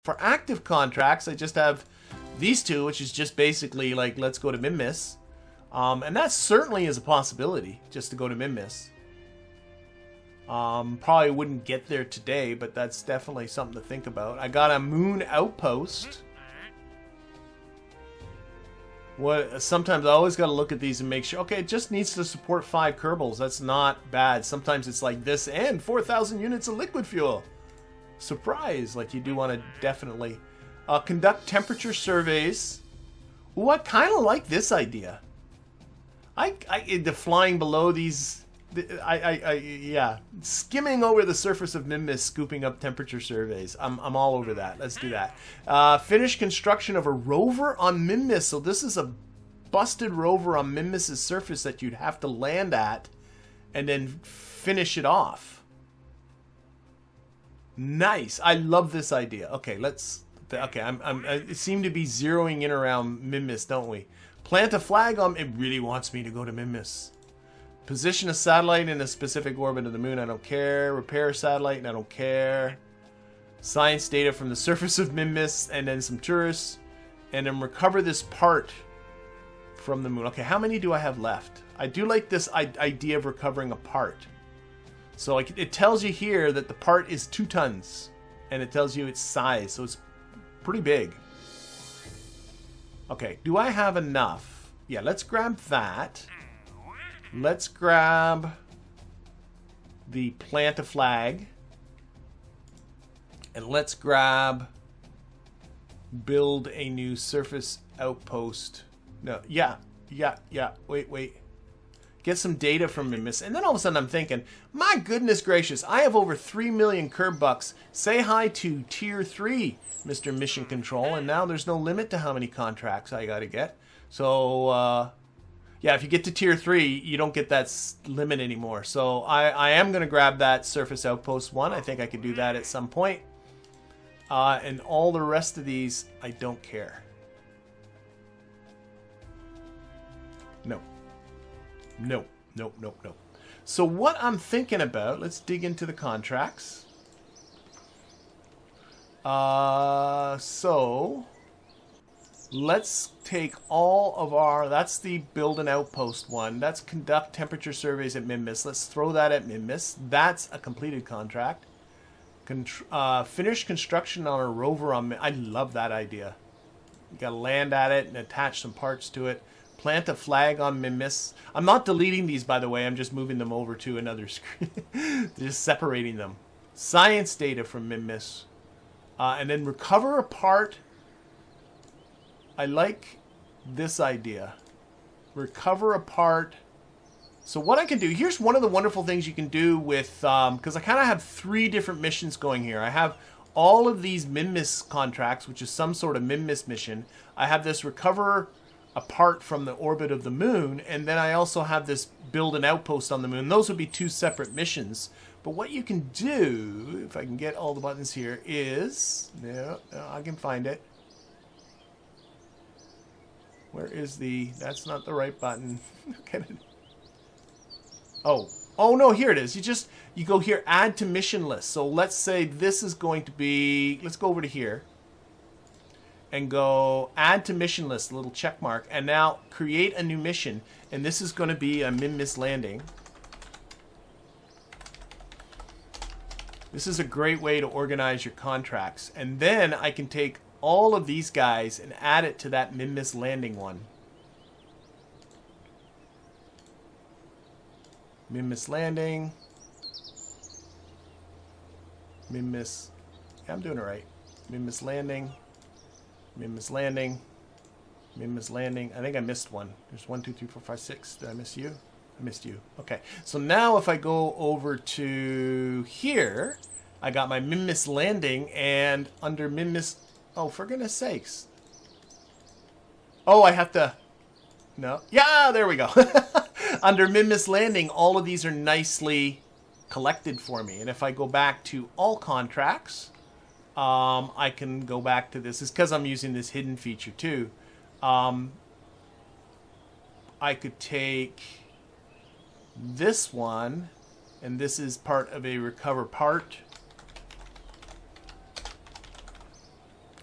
For active contracts, I just have these two, which is just basically like, let's go to Minmis. And that certainly is a possibility, just to go to Minmis. Probably wouldn't get there today, but that's definitely something to think about. I got a moon outpost. Sometimes I always got to look at these and make sure, okay, it just needs to support 5 Kerbals. That's not bad. Sometimes it's like this and 4,000 units of liquid fuel. Surprise! Like, you do want to definitely conduct temperature surveys. Ooh, I kind of like this idea. The flying below these, yeah, skimming over the surface of Minmis, scooping up temperature surveys. I'm all over that. Let's do that. Finish construction of a rover on Minmis. So this is a busted rover on Minmis' surface that you'd have to land at, and then finish it off. Nice. I love this idea. Okay, let's. Okay, I seem to be zeroing in around Minmis, don't we? Plant a flag on. It really wants me to go to Minmis. Position a satellite in a specific orbit of the moon. I don't care. Repair a satellite, and I don't care. Science data from the surface of Minmis, and then some tourists, and then recover this part from the moon. Okay, how many do I have left? I do like this idea of recovering a part. So it tells you here that the part is 2 tons, and it tells you its size, so it's pretty big. Okay, do I have enough? Yeah, let's grab that. Let's grab the plant a flag. And let's grab build a new surface outpost. No, yeah. Wait. Get some data from Minmis. And then all of a sudden I'm thinking, my goodness gracious, I have over 3 million Kerb bucks. Say hi to tier 3, Mr. Mission Control. And now there's no limit to how many contracts I got to get. So, yeah, if you get to tier 3, you don't get that limit anymore. So I am going to grab that surface outpost 1. I think I could do that at some point. And all the rest of these, I don't care. No. So what I'm thinking about, let's dig into the contracts. So let's take all of our, that's the build an outpost one. That's conduct temperature surveys at Minmis. Let's throw that at Minmis. That's a completed contract. Finish construction on a rover on Minmis. I love that idea. You gotta land at it and attach some parts to it. Plant a flag on Minmis. I'm not deleting these, by the way. I'm just moving them over to another screen. Just separating them. Science data from Minmis. And then recover a part. I like this idea. Recover a part. So what I can do, here's one of the wonderful things you can do with, because I kind of have 3 different missions going here. I have all of these Minmis contracts, which is some sort of Minmis mission. I have this recover apart from the orbit of the moon, and then I also have this build an outpost on the moon. Those would be 2 separate missions. But what you can do, if I can get all the buttons here, is, no, I can find it. Where is the, that's not the right button. Oh no, here it is. You go here, add to mission list. So let's say this is going to be, let's go over to here. And go add to mission list, a little check mark, and now create a new mission. And this is going to be a Minmis landing. This is a great way to organize your contracts. And then I can take all of these guys and add it to that Minmis landing one. Minmis landing. Minmis. Yeah, I'm doing it right. Minmis landing. Minmis landing. Minmis landing. I think I missed one. There's 1, 2, 3, 4, 5, 6. Did I miss you? I missed you. Okay. So now if I go over to here, I got my Minmis landing, and under Minmis, oh, for goodness sakes. Oh, I have to, no. Yeah, there we go. Under Minmis landing, all of these are nicely collected for me. And if I go back to all contracts, I can go back to this. It's because I'm using this hidden feature too. I could take this one, and this is part of a recover part.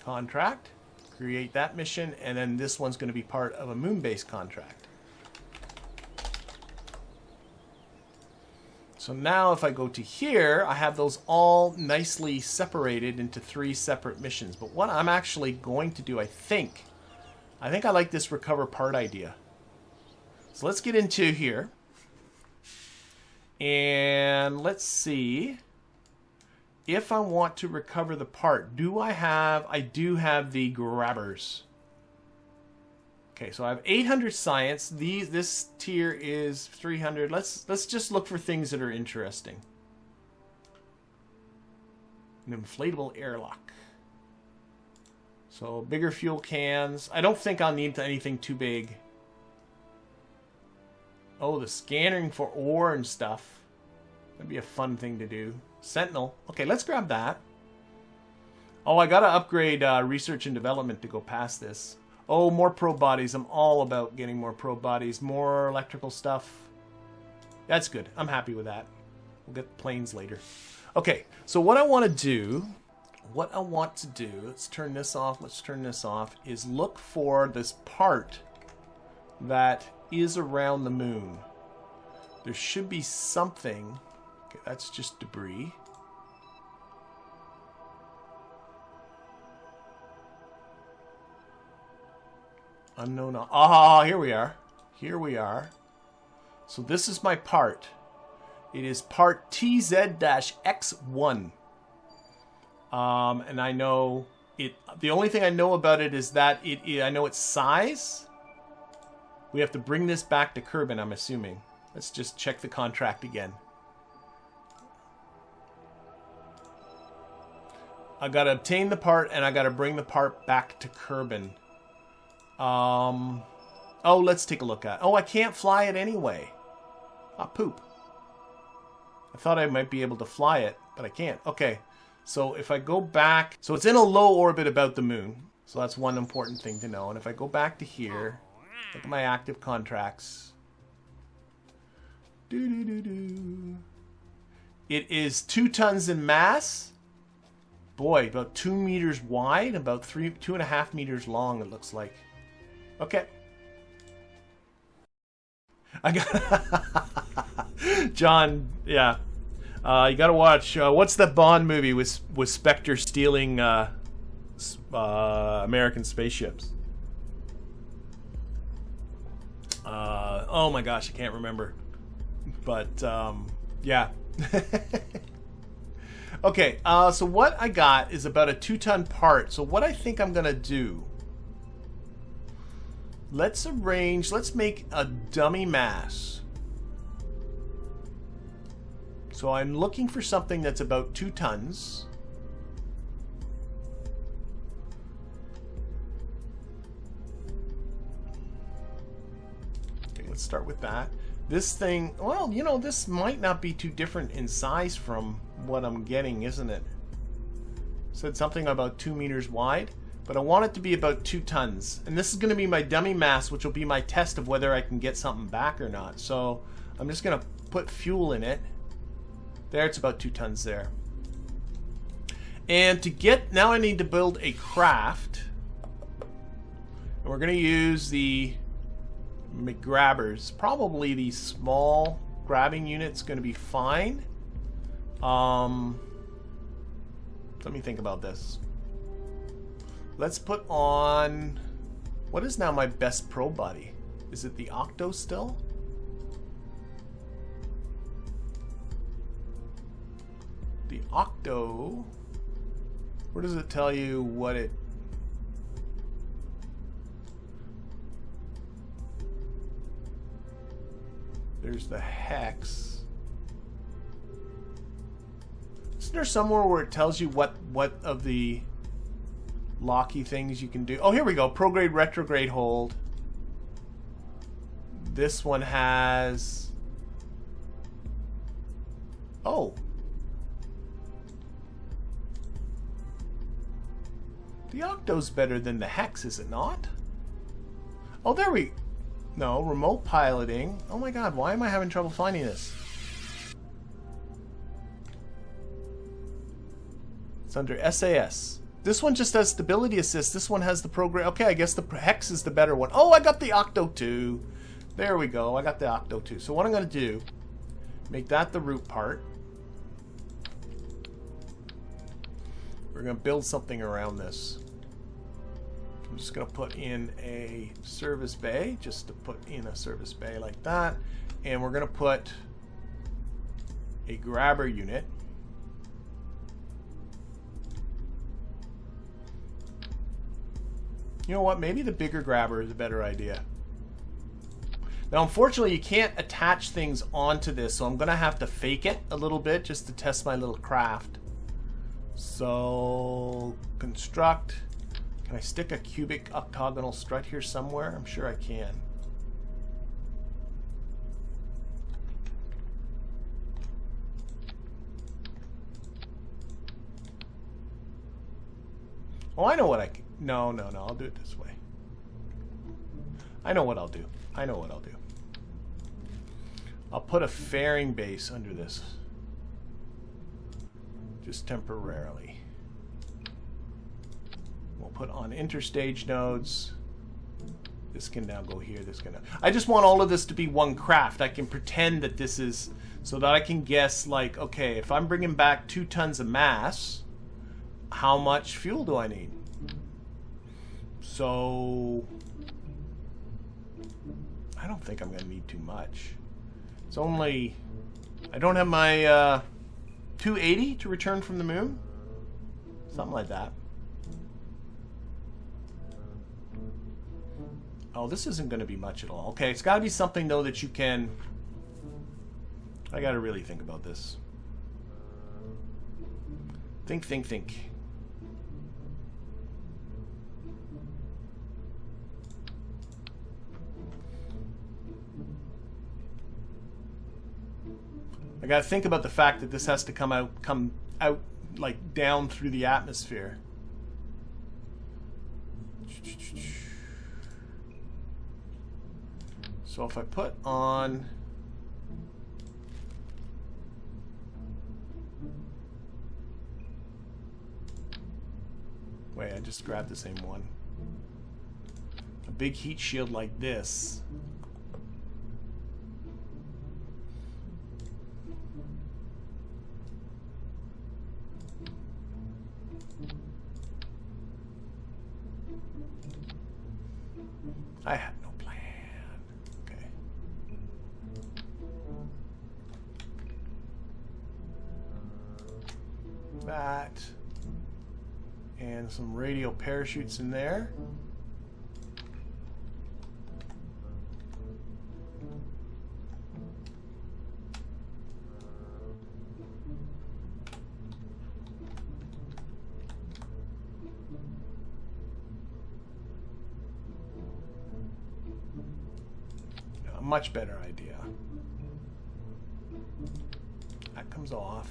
contract. Create that mission, and then this one's going to be part of a moon-based contract. So now if I go to here, I have those all nicely separated into 3 separate missions. But what I'm actually going to do, I think I like this recover part idea. So let's get into here. And let's see if I want to recover the part. I do have the grabbers. Okay, so I have 800 science. This tier is 300. Let's just look for things that are interesting. An inflatable airlock. So bigger fuel cans. I don't think I'll need anything too big. Oh, the scanning for ore and stuff. That'd be a fun thing to do. Sentinel. Okay, let's grab that. Oh, I gotta upgrade research and development to go past this. Oh, more probe bodies. I'm all about getting more probe bodies. More electrical stuff. That's good. I'm happy with that. We'll get planes later. Okay, so what I want to do, let's turn this off, is look for this part that is around the moon. There should be something. Okay, that's just debris. Unknown. Ah, here we are. Here we are. So this is my part. It is part TZ-X1. And I know it. The only thing I know about it is that I know its size. We have to bring this back to Kerbal, I'm assuming. Let's just check the contract again. I gotta obtain the part, and I gotta bring the part back to Kerbal. Oh, let's take a look at it. Oh, I can't fly it anyway. Ah, poop. I thought I might be able to fly it, but I can't. Okay, so if I go back... So it's in a low orbit about the moon. So that's one important thing to know. And if I go back to here, look at my active contracts. It is 2 tons in mass. Boy, about 2 meters wide, about 2.5 meters long, it looks like. Okay. I got John, yeah. You gotta watch, what's that Bond movie with Spectre stealing American spaceships? Oh my gosh, I can't remember. But, yeah. Okay, so what I got is about a 2-ton part. So what I think I'm gonna do, let's make a dummy mass. So I'm looking for something that's about 2 tons. Okay, let's start with that. This thing, well, you know, this might not be too different in size from what I'm getting, isn't it? Said something about 2 meters wide, but I want it to be about 2 tons. And this is going to be my dummy mass, which will be my test of whether I can get something back or not. So I'm just going to put fuel in it. There, it's about 2 tons there. And to get, now I need to build a craft. And we're going to use the grabbers. Probably the small grabbing unit's going to be fine. Let me think about this. Let's put on, what is now my best probe body? Is it the Octo still? The Octo, where does it tell you what it... There's the Hex. Isn't there somewhere where it tells you what of the locky things you can do? Oh, here we go. Prograde, retrograde, hold. This one has... Oh. The Octo's better than the Hex, is it not? Oh, there we... No, remote piloting. Oh my god, why am I having trouble finding this? It's under SAS. This one just has stability assist. This one has the program. Okay, I guess the hex is the better one. Oh, I got the Octo 2. There we go. I got the Octo 2. So what I'm going to do, make that the root part. We're going to build something around this. I'm just going to put in a service bay, just to put in a service bay like that. And we're going to put a grabber unit. You know what? Maybe the bigger grabber is a better idea. Now, unfortunately, you can't attach things onto this, so I'm going to have to fake it a little bit just to test my little craft. So, construct. Can I stick a cubic octagonal strut here somewhere? I'm sure I can. Oh, I know what I can. No, I'll do it this way. I know what I'll do. I'll put a fairing base under this. Just temporarily. We'll put on interstage nodes. This can now go here. This can. I just want all of this to be one craft. I can pretend that this is so that I can guess, like, okay, if I'm bringing back 2 tons of mass, how much fuel do I need? So I don't think I'm going to need too much. It's only, I don't have my 280 to return from the moon. Something like that. Oh, this isn't going to be much at all. Okay, it's got to be something, though, that you can... I got to really think about this. Think. I got to think about the fact that this has to come out like down through the atmosphere. So if I put on... Wait, I just grabbed the same one. A big heat shield like this. I had no plan. Okay. That. And some radio parachutes in there. Much better idea. That comes off.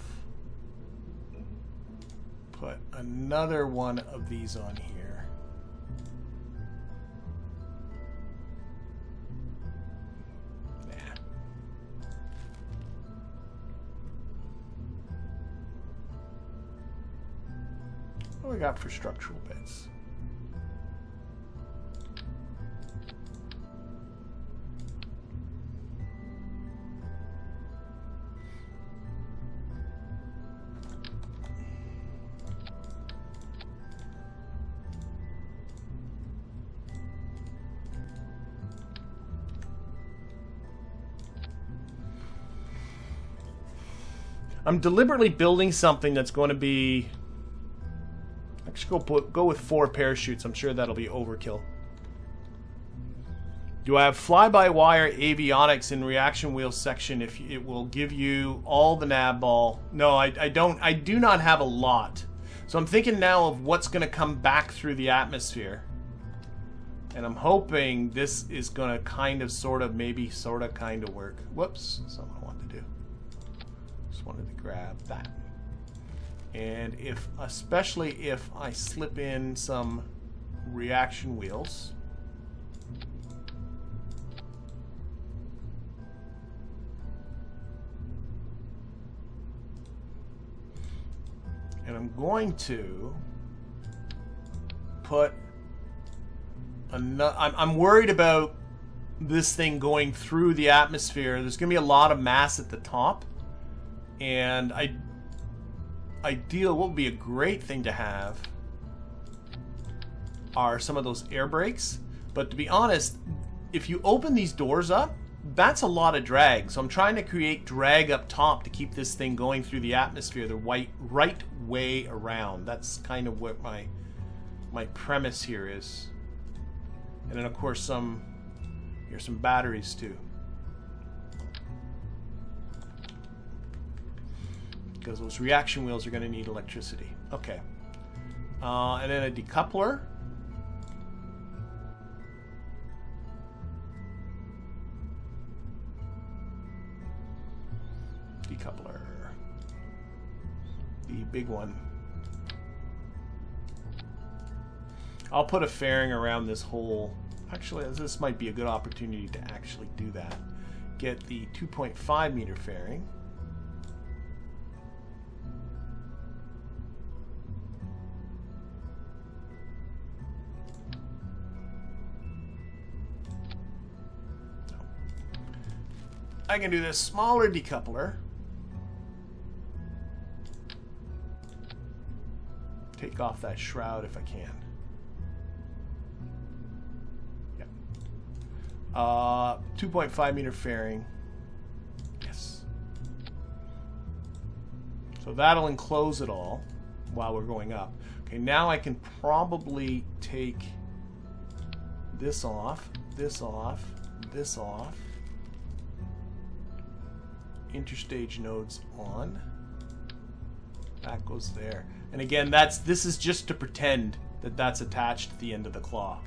Put another one of these on here. Nah. What do we got for structural bits? I'm deliberately building something that's going to be... Actually, go with 4 parachutes. I'm sure that'll be overkill. Do I have fly-by-wire avionics in reaction wheel section if it will give you all the Navball? No, I don't. I do not have a lot. So I'm thinking now of what's going to come back through the atmosphere. And I'm hoping this is going to kind of, sort of, maybe, sort of, kind of work. Whoops. That's not what I wanted to do. Just wanted to grab that. And if, especially if I slip in some reaction wheels. And I'm going to put I'm worried about this thing going through the atmosphere. There's going to be a lot of mass at the top, and what would be a great thing to have are some of those air brakes. But to be honest, if you open these doors up, that's a lot of drag. So I'm trying to create drag up top to keep this thing going through the atmosphere the right way around. That's kind of what my premise here is. And then of course here's some batteries too, because those reaction wheels are going to need electricity. Okay, and then a decoupler. The big one. I'll put a fairing around this whole. Actually, this might be a good opportunity to actually do that. Get the 2.5 meter fairing. I can do this smaller decoupler. Take off that shroud if I can. 2.5 meter fairing. Yes. So that'll enclose it all while we're going up. Okay, now I can probably take this off, this off, this off. Interstage nodes on. That goes there. And again, this is just to pretend that that's attached to the end of the claw.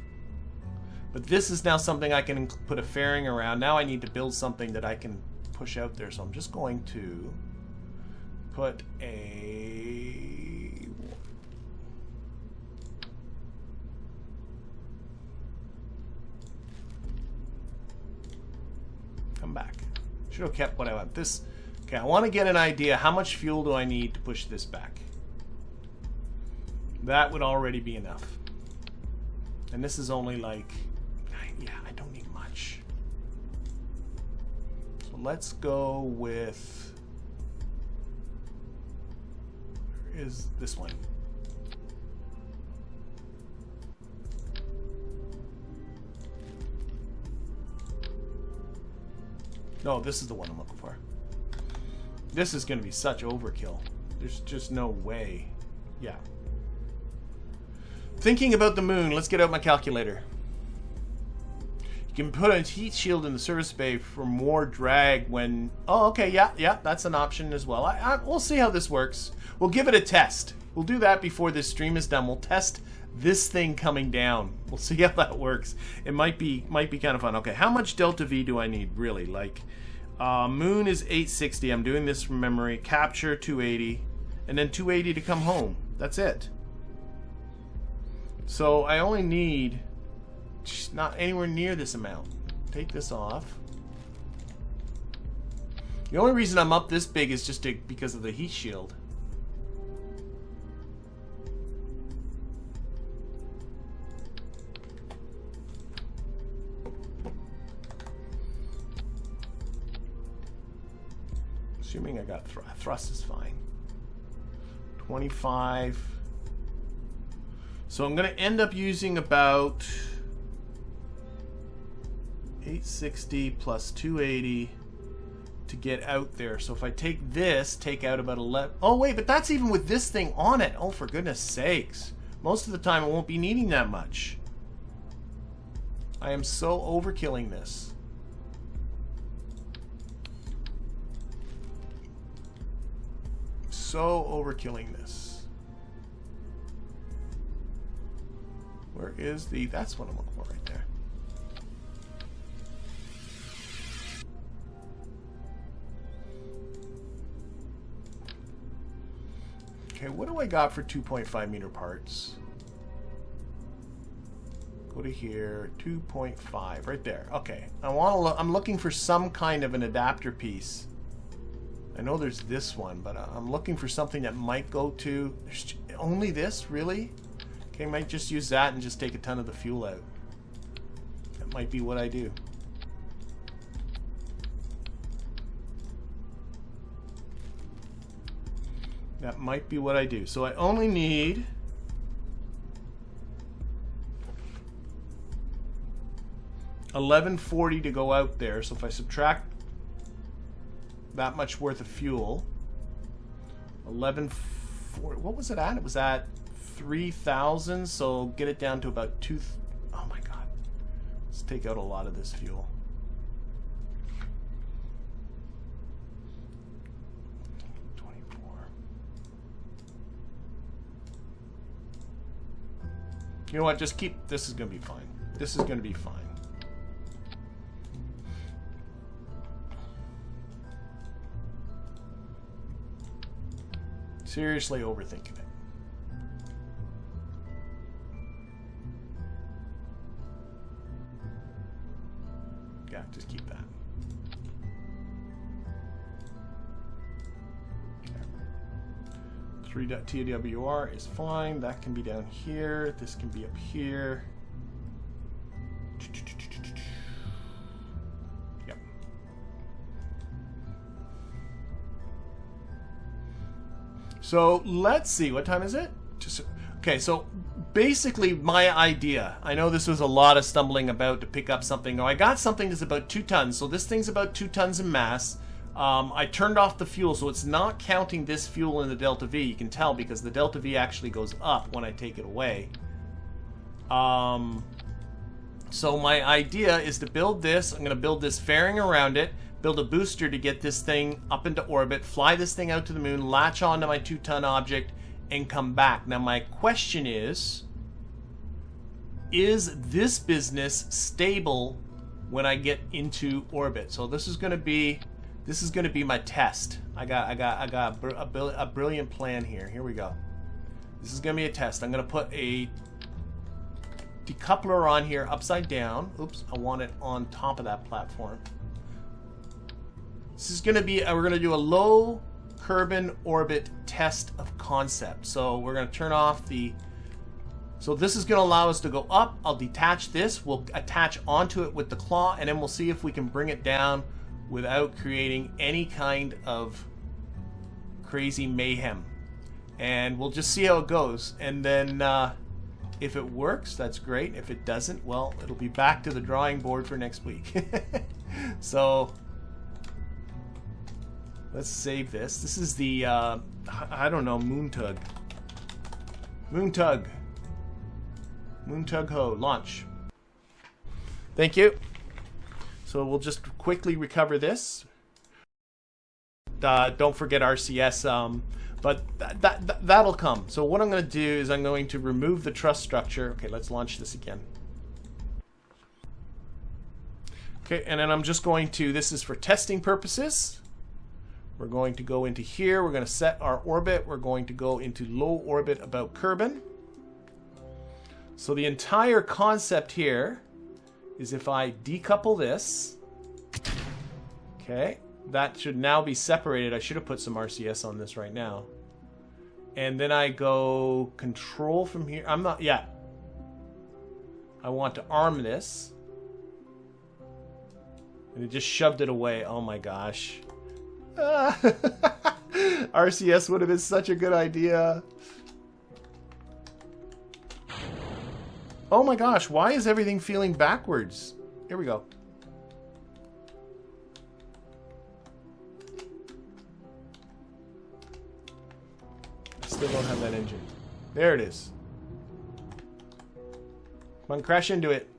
But this is now something I can put a fairing around. Now I need to build something that I can push out there. So I'm just going to put a... Come back. Should have kept what I want. This... Okay, I want to get an idea. How much fuel do I need to push this back? That would already be enough. And this is only like... Yeah, I don't need much. So let's go with... Where is this one? No, this is the one I'm looking for. This is going to be such overkill. There's just no way. Yeah. Thinking about the moon. Let's get out my calculator. You can put a heat shield in the service bay for more drag when... Oh, okay, yeah, that's an option as well. We'll see how this works. We'll give it a test. We'll do that before this stream is done. We'll test this thing coming down. We'll see how that works. It might be kind of fun. Okay, how much delta V do I need, really? Like, moon is 860. I'm doing this from memory. Capture, 280. And then 280 to come home. That's it. So I only need... not anywhere near this amount. Take this off. The only reason I'm up this big is just because of the heat shield. Assuming I got thrust is fine. 25. So I'm going to end up using about 860 plus 280 to get out there. So if I take this, take out about 11. Oh wait, but that's even with this thing on it. Oh, for goodness sakes. Most of the time I won't be needing that much. I am so overkilling this. So overkilling this. Where is the... That's what I'm looking for right there. Okay, what do I got for 2.5 meter parts? Go to here, 2.5, right there. Okay, I'm looking for some kind of an adapter piece. I know there's this one, but I'm looking for something that might go to... Only this, really? Okay, I might just use that and just take a ton of the fuel out. That might be what I do. That might be what I do. So I only need $11.40 to go out there. So if I subtract that much worth of fuel, 11.40. What was it at? It was at 3,000. So get it down to about 2. Oh my God! Let's take out a lot of this fuel. You know what? Just keep... This is going to be fine. This is going to be fine. Seriously overthinking it. Yeah, just keep that. .twr is fine. That can be down here. This can be up here. Yep. So let's see. What time is it? Okay, so basically my idea, I know this was a lot of stumbling about to pick up something. Now I got something that's about 2 tons. So this thing's about 2 tons in mass. I turned off the fuel, so it's not counting this fuel in the delta V. You can tell because the delta V actually goes up when I take it away. So my idea is to build this. I'm going to build this fairing around it, build a booster to get this thing up into orbit, fly this thing out to the moon, latch onto my 2-ton object, and come back. Now my question is this business stable when I get into orbit? So this is going to be my test. I got a brilliant plan here. Here we go. This is gonna be a test. I'm gonna put a decoupler on here upside down. Oops, I want it on top of that platform. This is gonna be, we're gonna do a low Kerbal orbit test of concept. So we're gonna turn off the, so this is gonna allow us to go up. I'll detach this, we'll attach onto it with the claw, and then we'll see if we can bring it down without creating any kind of crazy mayhem. And we'll just see how it goes. And then if it works, that's great. If it doesn't, well, it'll be back to the drawing board for next week. So let's save this. This is the, I don't know, Moontug. Moontug Ho, launch. Thank you. So we'll just quickly recover this. Don't forget RCS, but that'll come. So what I'm going to do is I'm going to remove the truss structure. Okay, let's launch this again. Okay, and then I'm just going to, this is for testing purposes. We're going to go into here. We're going to set our orbit. We're going to go into low orbit about Kerbal. So the entire concept here is if I decouple this, okay, that should now be separated. I should have put some RCS on this right now. And then I go control from here. I'm not, yeah. I want to arm this. And it just shoved it away. Oh my gosh. RCS would have been such a good idea. Oh my gosh, why is everything feeling backwards? Here we go. I still don't have that engine. There it is. Come on, crash into it.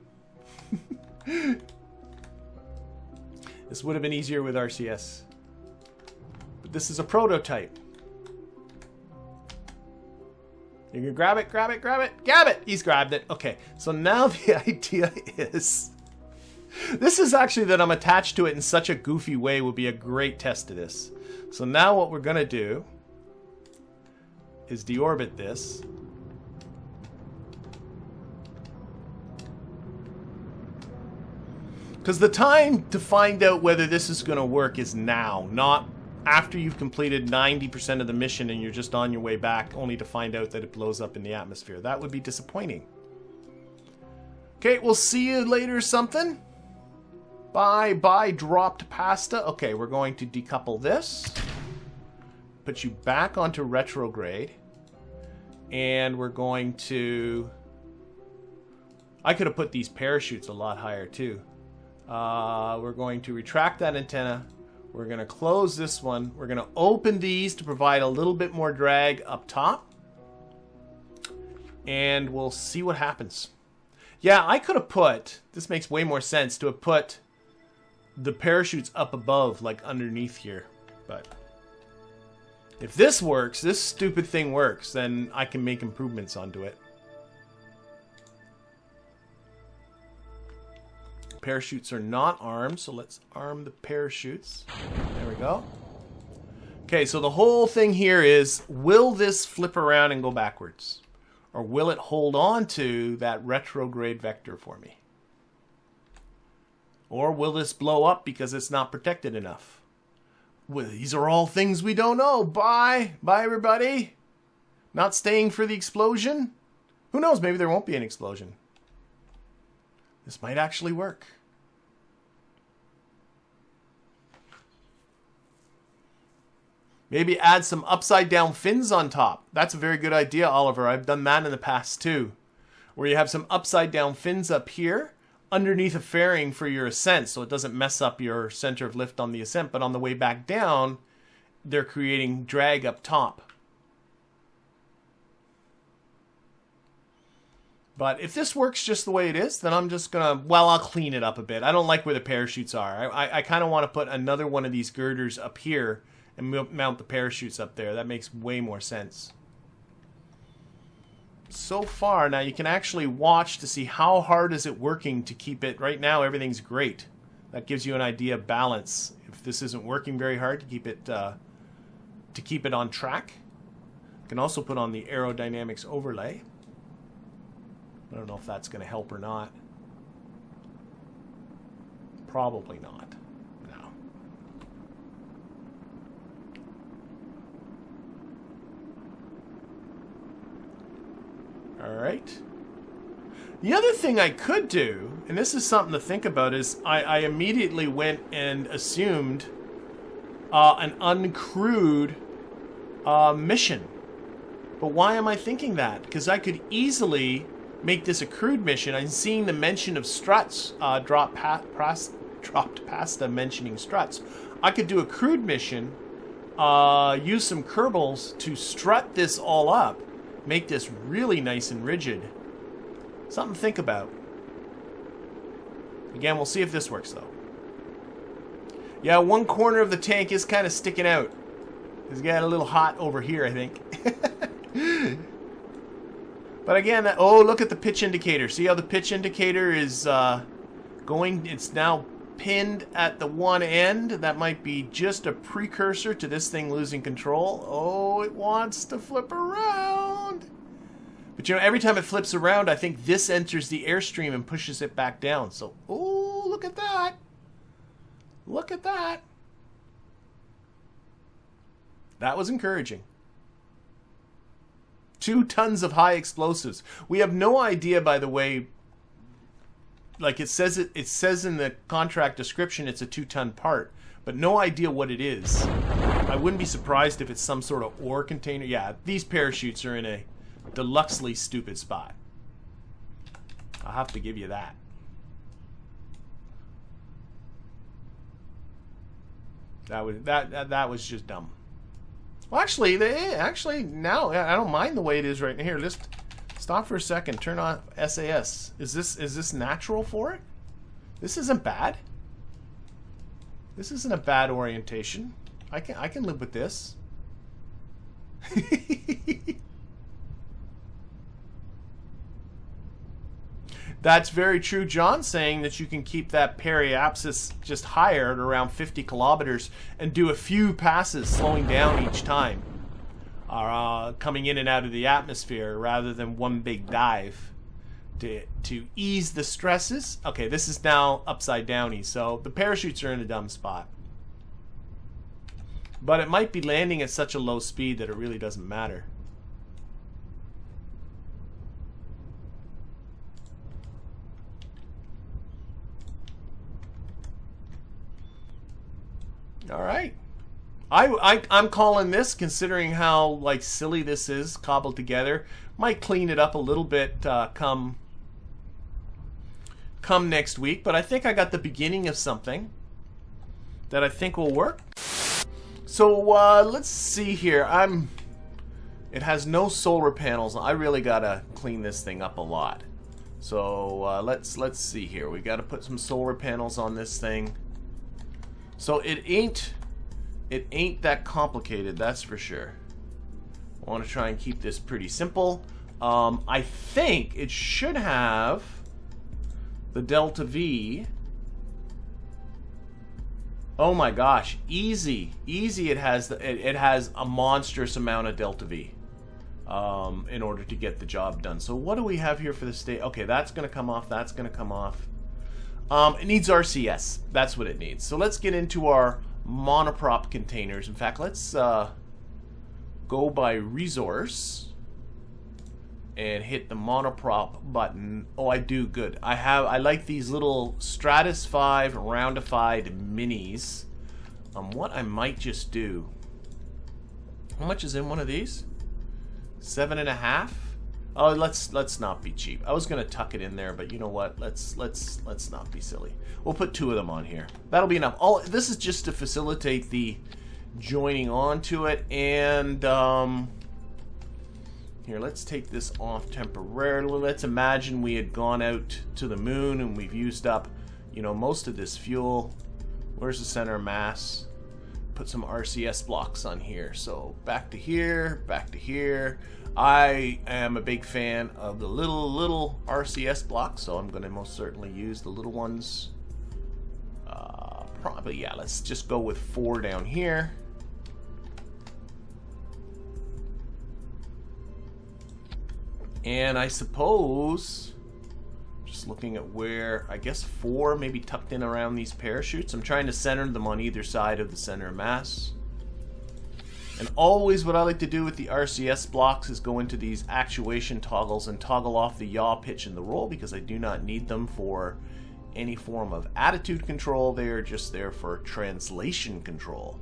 This would have been easier with RCS. But this is a prototype. You can grab it, grab it, grab it, grab it! He's grabbed it. Okay, so now the idea is... This is actually that I'm attached to it in such a goofy way would be a great test of this. So now what we're going to do is deorbit this. Because the time to find out whether this is going to work is now, not after you've completed 90% of the mission and you're just on your way back, only to find out that it blows up in the atmosphere. That would be disappointing. Okay, we'll see you later something. Bye, dropped pasta. Okay, we're going to decouple this. Put you back onto retrograde. And we're going to... I could have put these parachutes a lot higher too. We're going to retract that antenna. We're going to close this one. We're going to open these to provide a little bit more drag up top. And we'll see what happens. Yeah, I could have put... This makes way more sense to have put the parachutes up above, like underneath here. But if this works, this stupid thing works, then I can make improvements onto it. Parachutes are not armed, so let's arm the parachutes. There we go. Okay, so the whole thing here is, will this flip around and go backwards? Or will it hold on to that retrograde vector for me? Or will this blow up because it's not protected enough? Well, these are all things we don't know. Bye. Bye, everybody. Not staying for the explosion? Who knows? Maybe there won't be an explosion. This might actually work. Maybe add some upside down fins on top. That's a very good idea, Oliver. I've done that in the past too. Where you have some upside down fins up here underneath a fairing for your ascent, so it doesn't mess up your center of lift on the ascent, but on the way back down, they're creating drag up top. But if this works just the way it is, then I'm just gonna, well, I'll clean it up a bit. I don't like where the parachutes are. I kind of want to put another one of these girders up here and mount the parachutes up there. That makes way more sense. So far, now you can actually watch to see how hard is it working to keep it. Right now, everything's great. That gives you an idea of balance. If this isn't working very hard to keep it on track. You can also put on the aerodynamics overlay. I don't know if that's going to help or not. Probably not. No. All right. The other thing I could do, and this is something to think about, is I immediately went and assumed an uncrewed mission. But why am I thinking that? Because I could easily make this a crewed mission. I'm seeing the mention of struts dropped pasta mentioning struts. I could do a crewed mission, use some Kerbals to strut this all up, make this really nice and rigid. Something to think about. Again, we'll see if this works though. Yeah, one corner of the tank is kind of sticking out. It's getting a little hot over here, I think. But again, oh, look at the pitch indicator. See how the pitch indicator is going? It's now pinned at the one end. That might be just a precursor to this thing losing control. Oh, it wants to flip around. But you know, every time it flips around, I think this enters the airstream and pushes it back down. So, oh, look at that. Look at that. That was encouraging. 2 tons of high explosives. We have no idea, by the way, like it says in the contract description it's a 2-ton part, but no idea what it is. I wouldn't be surprised if it's some sort of ore container. Yeah, these parachutes are in a deluxely stupid spot. I'll have to give you that. That was just dumb. Well, actually, now I don't mind the way it is right here. Just stop for a second. Turn on SAS. Is this natural for it? This isn't bad. This isn't a bad orientation. I can live with this. That's very true, John, saying that you can keep that periapsis just higher at around 50 kilometers and do a few passes slowing down each time. Coming in and out of the atmosphere rather than one big dive to ease the stresses. Okay, this is now upside downy, so the parachutes are in a dumb spot. But it might be landing at such a low speed that it really doesn't matter. All right. I'm calling this, considering how like silly this is cobbled together. Might clean it up a little bit come next week, but I think I got the beginning of something that I think will work. So let's see here. It has no solar panels. I really gotta clean this thing up a lot. So let's see here. We gotta put some solar panels on this thing. So it ain't that complicated, that's for sure. I want to try and keep this pretty simple. I think it should have the delta V. Oh my gosh, easy. It has a monstrous amount of delta V in order to get the job done. So what do we have here for the state? Okay, that's going to come off. That's going to come off. It needs RCS. That's what it needs. So let's get into our monoprop containers. In fact, let's go by resource and hit the monoprop button. Oh, I do. Good. I like these little Stratus 5 roundified minis. What I might just do. How much is in one of these? 7.5. Oh, let's not be cheap. I was gonna tuck it in there, but you know what? Let's not be silly. We'll put 2 of them on here. That'll be enough. All this is just to facilitate the joining onto it. And here, let's take this off temporarily. Let's imagine we had gone out to the moon and we've used up, you know, most of this fuel. Where's the center of mass? Put some RCS blocks on here. So back to here, back to here. I am a big fan of the little RCS blocks, so I'm going to most certainly use the little ones. Probably, yeah, let's just go with 4 down here. And I suppose, just looking at where, I guess 4 maybe tucked in around these parachutes. I'm trying to center them on either side of the center of mass. And always what I like to do with the RCS blocks is go into these actuation toggles and toggle off the yaw, pitch, and the roll, because I do not need them for any form of attitude control. They are just there for translation control.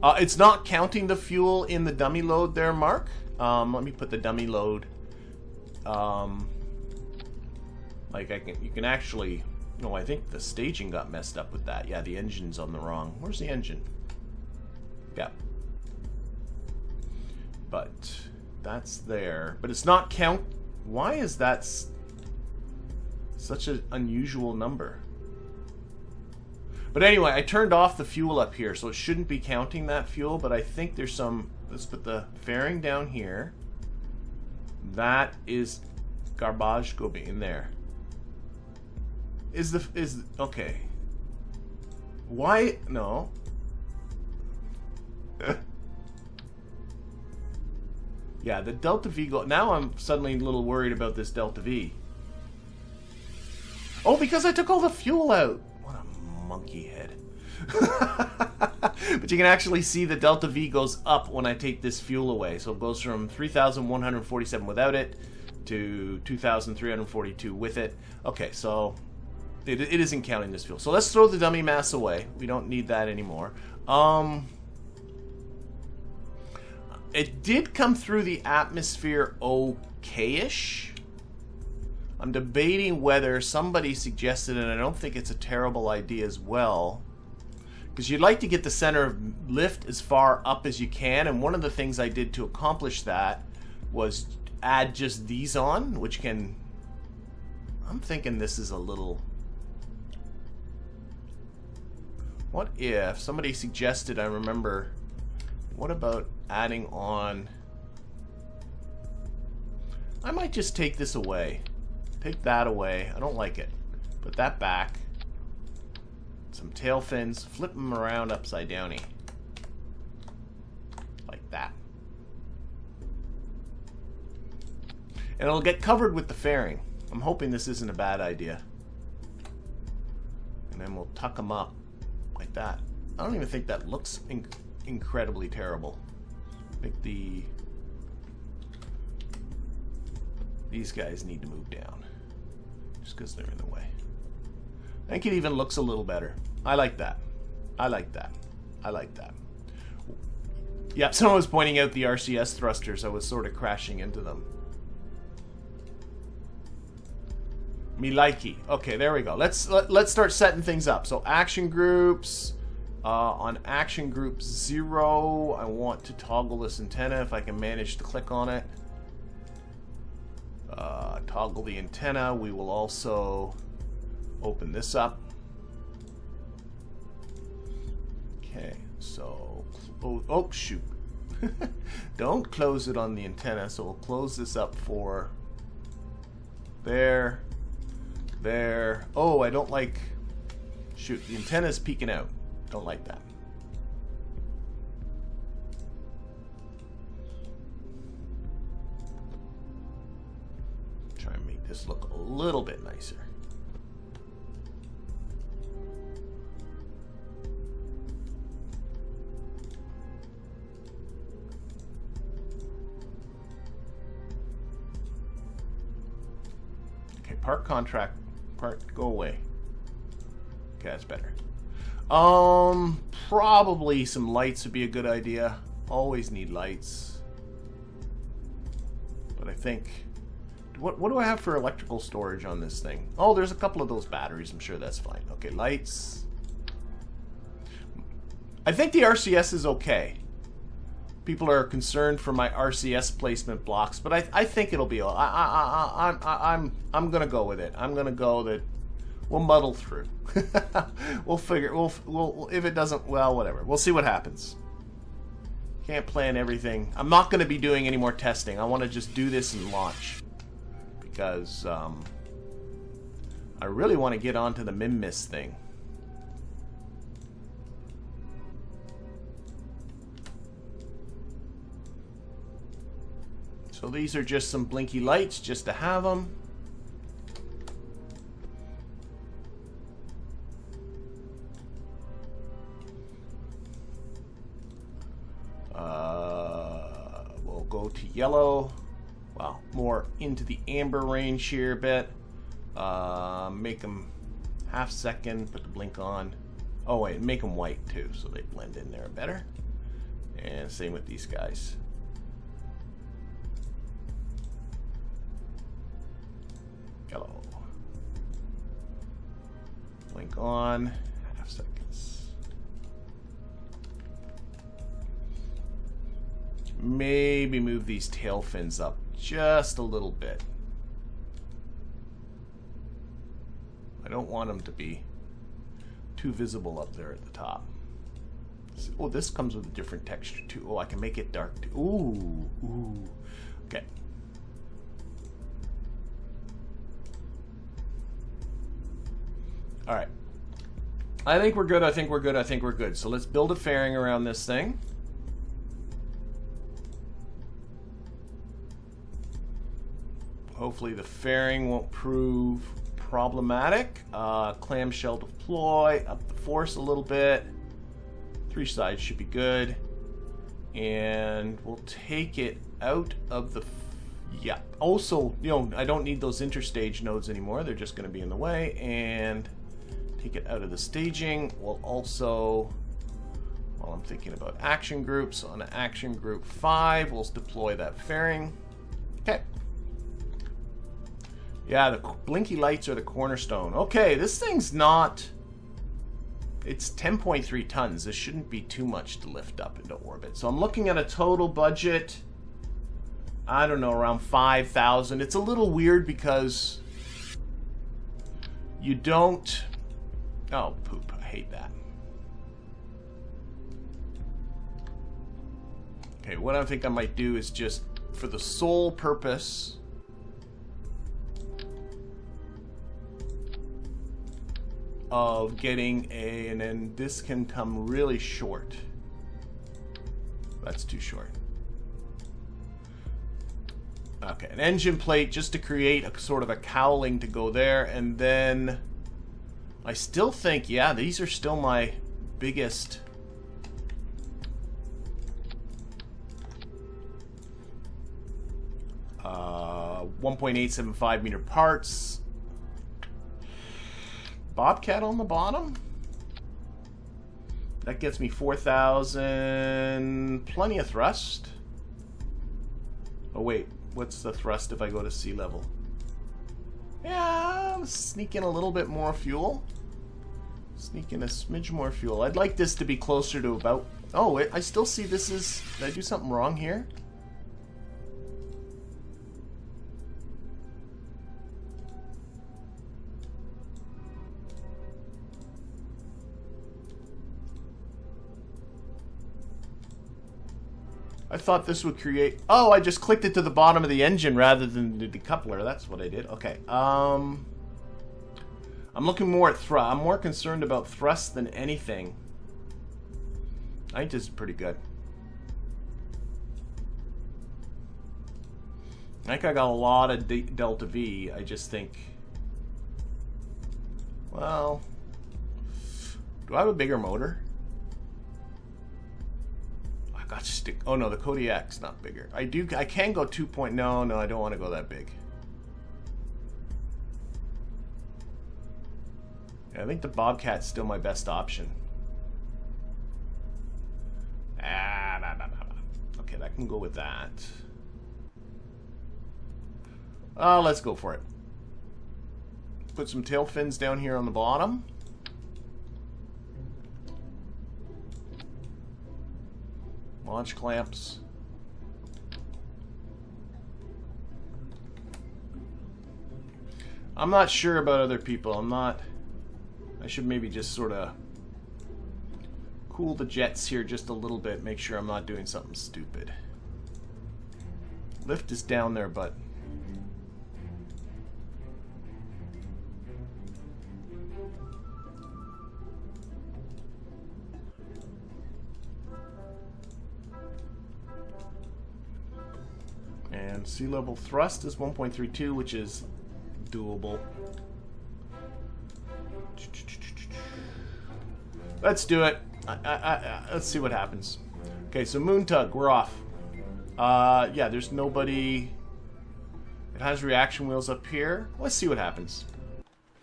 It's not counting the fuel in the dummy load there, Mark. Let me put the dummy load. You can actually. No, I think the staging got messed up with that. Yeah, the engine's on the wrong. Where's the engine? Yeah. But that's there. But it's not count. Why is that such an unusual number? But anyway, I turned off the fuel up here, so it shouldn't be counting that fuel. But I think there's some. Let's put the fairing down here. That is garbage. Go be in there. Is okay? Why no? Yeah, the delta V go. Now I'm suddenly a little worried about this delta V. Oh, because I took all the fuel out. What a monkey head. But you can actually see the delta V goes up when I take this fuel away. So it goes from 3,147 without it to 2,342 with it. Okay, so it isn't counting this fuel. So let's throw the dummy mass away. We don't need that anymore. It did come through the atmosphere okay-ish. I'm debating whether somebody suggested, and I don't think it's a terrible idea as well, because you'd like to get the center of lift as far up as you can, and one of the things I did to accomplish that was add just these on, which can... I'm thinking this is a little... What if somebody suggested, I remember, what about adding on... I might just take this away. Take that away. I don't like it. Put that back. Some tail fins. Flip them around upside downy. Like that. And it'll get covered with the fairing. I'm hoping this isn't a bad idea. And then we'll tuck them up like that. I don't even think that looks incredibly terrible. I think these guys need to move down just because they're in the way. I think it even looks a little better. I like that. I like that. I like that. Yep, someone was pointing out the RCS thrusters. I was sort of crashing into them. Me likey. Okay, there we go. Let's start setting things up. So action groups. On action group 0, I want to toggle this antenna if I can manage to click on it. Toggle the antenna. We will also open this up. Okay, so oh shoot. Don't close it on the antenna, so we'll close this up for there. Oh, I don't like, shoot, the antenna's peeking out. Don't like that. Try and make this look a little bit nicer. Okay, park contract. Go away. Okay, that's better. Probably some lights would be a good idea. Always need lights. But I think, what do I have for electrical storage on this thing? Oh, there's a couple of those batteries. I'm sure that's fine. Okay, lights. I think the RCS is okay. People are concerned for my RCS placement blocks, but I think it'll be. I'm gonna go with it. I'm gonna go that we'll muddle through. We'll figure. We'll if it doesn't, well, whatever. We'll see what happens. Can't plan everything. I'm not gonna be doing any more testing. I want to just do this and launch because I really want to get onto the MIMMIS thing. So these are just some blinky lights, just to have them. We'll go to yellow. Well, more into the amber range here a bit. Make them half second, put the blink on. Oh wait, make them white too, so they blend in there better. And same with these guys. Yellow. Blink on, half seconds. Maybe move these tail fins up just a little bit. I don't want them to be too visible up there at the top. Oh, this comes with a different texture too. Oh, I can make it dark too. Ooh. Okay. All right. I think we're good. I think we're good. I think we're good. So let's build a fairing around this thing. Hopefully the fairing won't prove problematic. Clamshell deploy, up the force a little bit. 3 sides should be good. And we'll take it out of the... Yeah. Also, you know, I don't need those interstage nodes anymore. They're just going to be in the way. And take it out of the staging. We'll also, while I'm thinking about action groups, on action group 5, we'll deploy that fairing. Okay. Yeah, the blinky lights are the cornerstone. Okay, this thing's not... It's 10.3 tons. This shouldn't be too much to lift up into orbit. So I'm looking at a total budget, I don't know, around 5,000. It's a little weird because you don't... Oh, poop. I hate that. Okay, what I think I might do is just, for the sole purpose... of getting a, and then this can come really short. That's too short. Okay, an engine plate just to create a sort of a cowling to go there, and then I still think, yeah, these are still my biggest 1.875 meter parts. Bobcat on the bottom. That gets me 4,000. Plenty of thrust. Oh wait, what's the thrust if I go to sea level? Yeah, sneak in a little bit more fuel. Sneak in a smidge more fuel. I'd like this to be closer to about... Oh, I still see this is... Did I do something wrong here? I thought this would create... Oh, I just clicked it to the bottom of the engine rather than the decoupler. That's what I did. Okay. I'm looking more at thrust. I'm more concerned about thrust than anything. I think this is pretty good. I think I got a lot of delta V. I just think... Well... Do I have a bigger motor? Got to stick. Oh no, the Kodiak's not bigger. I can go 2 point. No, I don't want to go that big. Yeah, I think the Bobcat's still my best option. Okay, that can go with that. Let's go for it. Put some tail fins down here on the bottom. Launch clamps. I'm not sure about other people. I should maybe just sort of cool the jets here just a little bit. Make sure I'm not doing something stupid. Lift is down there, but... And sea level thrust is 1.32, which is doable. Let's do it. Let's see what happens. Okay, so Moon Tug, we're off. Yeah, there's nobody. It has reaction wheels up here. Let's see what happens.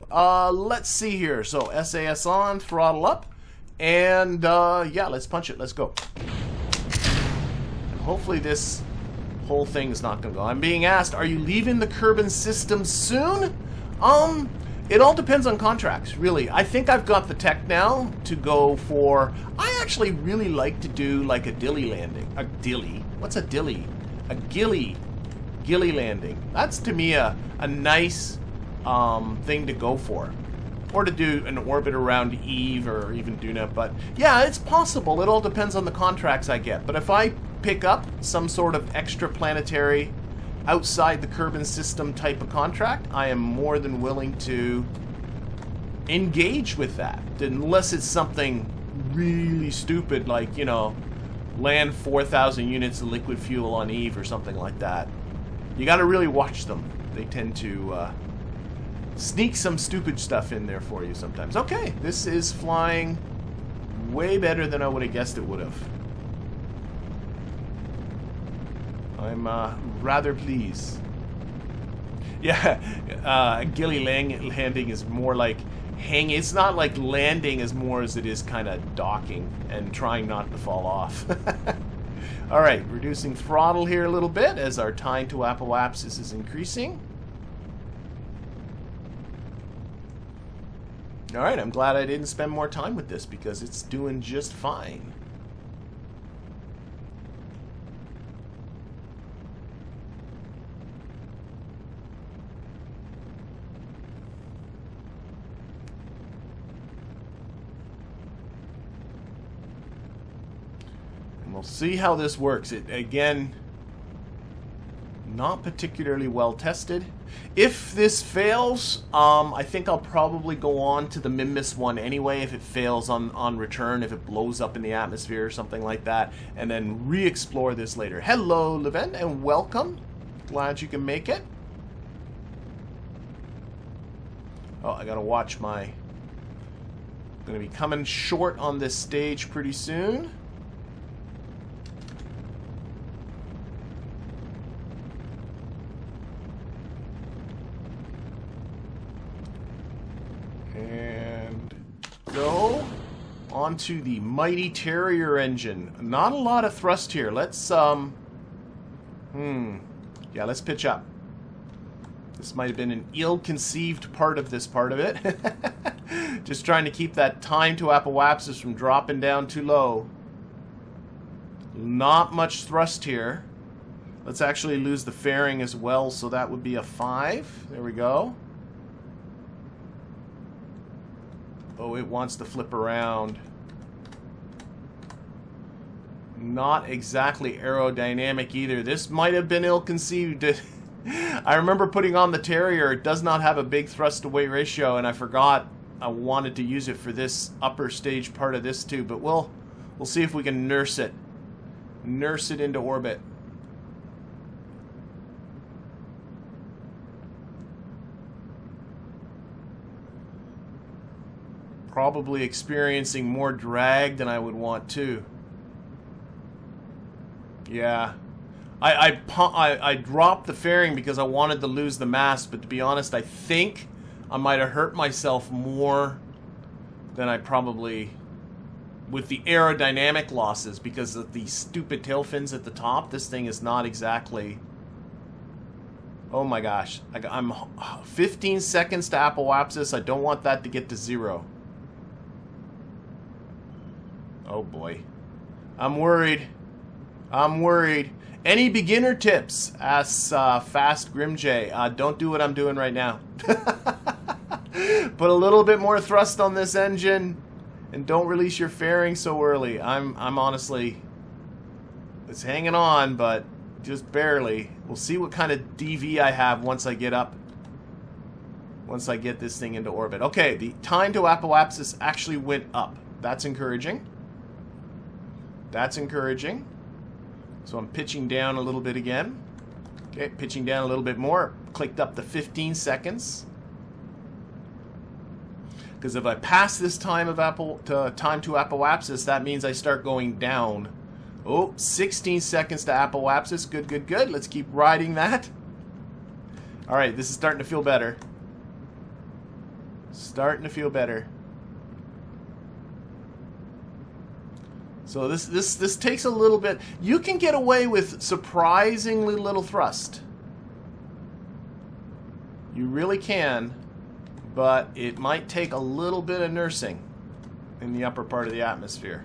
Let's see here. So SAS on, throttle up, and yeah, let's punch it. Let's go. And hopefully this whole thing is not going to go. I'm being asked, are you leaving the Kerbal system soon? It all depends on contracts, really. I think I've got the tech now to go for... I actually really like to do like a dilly landing. A dilly? What's a dilly? A gilly landing. That's to me a nice thing to go for. Or to do an orbit around Eve or even Duna. But yeah, it's possible. It all depends on the contracts I get. But if I pick up some sort of extraplanetary outside the Kerbal system type of contract, I am more than willing to engage with that, unless it's something really stupid like, you know, land 4,000 units of liquid fuel on Eve or something like that. You got to really watch them. They tend to sneak some stupid stuff in there for you sometimes. Okay, this is flying way better than I would have guessed it would have. I'm rather pleased. Yeah, gilly landing is more like hanging. It's not like landing as more as it is kind of docking and trying not to fall off. Alright, reducing throttle here a little bit as our time to apoapsis is increasing. Alright, I'm glad I didn't spend more time with this because it's doing just fine. We'll see how this works. It, again, not particularly well tested. If this fails, I think I'll probably go on to the Mimbus one anyway if it fails on return, if it blows up in the atmosphere or something like that, and then re-explore this later. Hello, Levent, and welcome. Glad you can make it. Oh, I gotta watch my... I'm gonna be coming short on this stage pretty soon. And go onto the mighty Terrier engine. Not a lot of thrust here. Let's, yeah, let's pitch up. This might have been an ill-conceived part of this part of it. Just trying to keep that time to apoapsis from dropping down too low. Not much thrust here. Let's actually lose the fairing as well, so that would be a 5. There we go. Oh, it wants to flip around. Not exactly aerodynamic either. This might have been ill-conceived. I remember putting on the Terrier. It does not have a big thrust-to-weight ratio, and I forgot I wanted to use it for this upper stage part of this too. But we'll see if we can nurse it. Nurse it into orbit. Probably experiencing more drag than I would want to. Yeah. I dropped the fairing because I wanted to lose the mast, but to be honest, I think I might have hurt myself more than I probably... with the aerodynamic losses, because of the stupid tail fins at the top. This thing is not exactly... Oh my gosh. I'm 15 seconds to apoapsis. I don't want that to get to 0. Oh boy. I'm worried. I'm worried. Any beginner tips? Asks Fast Grimjay. Don't do what I'm doing right now. Put a little bit more thrust on this engine, and don't release your fairing so early. I'm honestly, it's hanging on, but just barely. We'll see what kind of DV I have once I get up. Once I get this thing into orbit. Okay, the time to apoapsis actually went up. That's encouraging. That's encouraging. So I'm pitching down a little bit again. Okay, pitching down a little bit more. Clicked up to 15 seconds. Because if I pass this time of time to apoapsis, that means I start going down. Oh, 16 seconds to apoapsis. Good, good, good. Let's keep riding that. All right, this is starting to feel better. Starting to feel better. So this takes a little bit. You can get away with surprisingly little thrust. You really can, but it might take a little bit of nursing in the upper part of the atmosphere.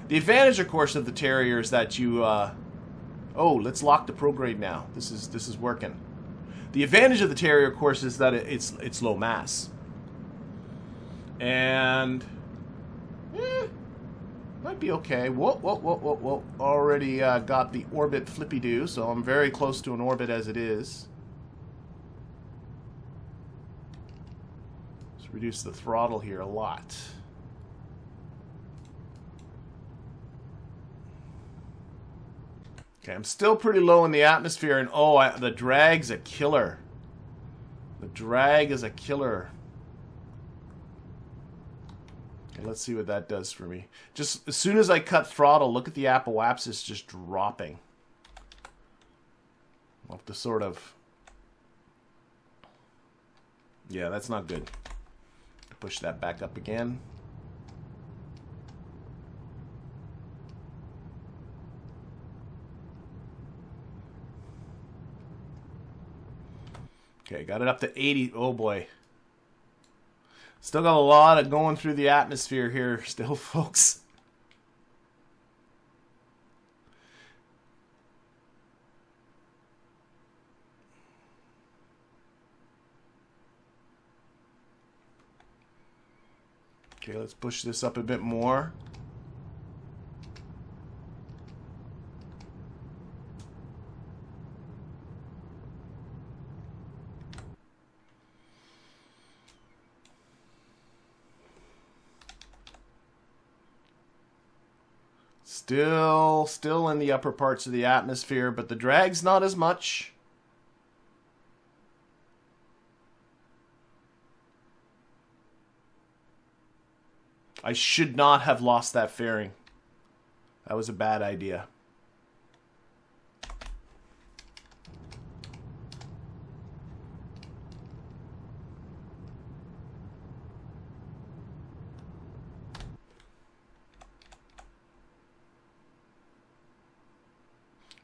The advantage, of course, of the Terrier is that you. Oh, let's lock the prograde now. This is working. The advantage of the Terrier, of course, is that it's low mass, and. Might be okay. Whoa, whoa, whoa, whoa, whoa. Already got the orbit flippy-do, so I'm very close to an orbit as it is. Let's reduce the throttle here a lot. Okay, I'm still pretty low in the atmosphere, and oh, the drag's a killer. The drag is a killer. Let's see what that does for me. Just as soon as I cut throttle, look at the apoapsis just dropping. I'll have to sort of... Yeah, that's not good. Push that back up again. Okay, got it up to 80. Oh boy. Still got a lot of going through the atmosphere here still, folks. Okay, let's push this up a bit more. Still in the upper parts of the atmosphere, but the drag's not as much. I should not have lost that fairing. That was a bad idea.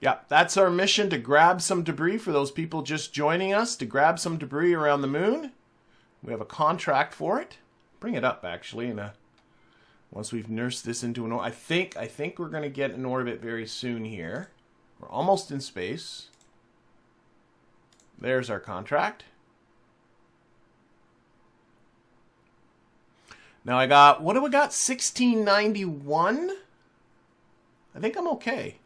Yeah, that's our mission, to grab some debris for those people just joining us, to grab some debris around the moon. We have a contract for it. Bring it up, actually, and once we've nursed this into an orbit. I think we're going to get an orbit very soon here. We're almost in space. There's our contract. Now I got, what do we got? 1691? I think I'm okay.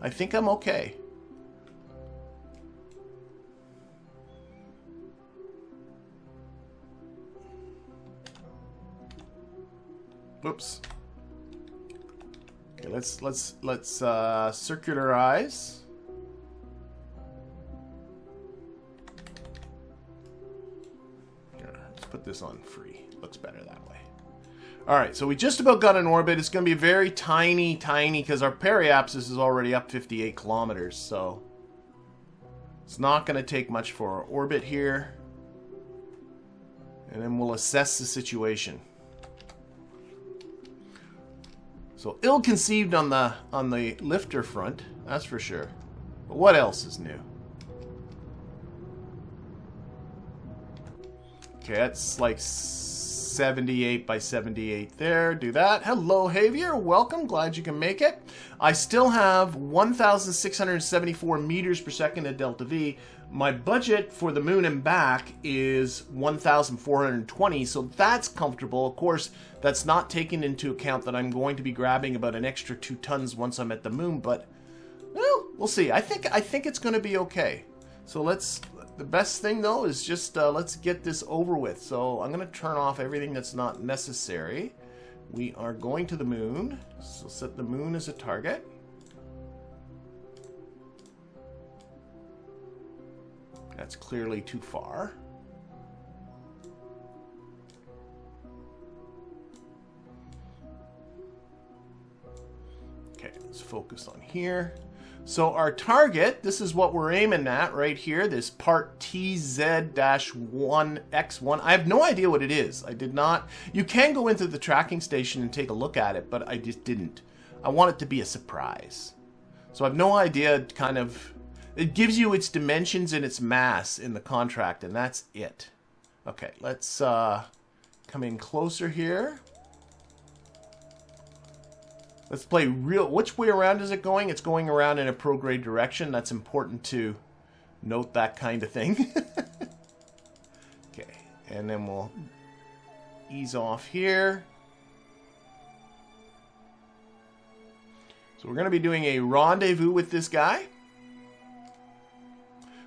I think I'm okay. Oops. Okay, let's circularize. Here, let's put this on free. Looks better that way. All right, so we just about got an orbit. It's going to be very tiny, because our periapsis is already up 58 kilometers, so it's not going to take much for our orbit here. And then we'll assess the situation. So ill-conceived on the lifter front, that's for sure. But what else is new? Okay, that's like 78 by 78 there. Do that. Hello, Javier. Welcome. Glad you can make it. I still have 1,674 meters per second at Delta V. My budget for the moon and back is 1,420, so that's comfortable. Of course, that's not taking into account that I'm going to be grabbing about an extra 2 tons once I'm at the moon, but well, we'll see. I think it's going to be okay. So the best thing though is just let's get this over with. So I'm going to turn off everything that's not necessary. We are going to the moon, so set the moon as a target. That's clearly too far. Okay, let's focus on here. So our target, this is what we're aiming at right here, this part TZ-1X1. I have no idea what it is. I did not. You can go into the tracking station and take a look at it, but I just didn't. I want it to be a surprise. So I have no idea, kind of. It gives you its dimensions and its mass in the contract, and that's it. Okay, let's come in closer here. Let's play real. Which way around is it going? It's going around in a prograde direction. That's important to note, that kind of thing. Okay, and then we'll ease off here. So we're going to be doing a rendezvous with this guy.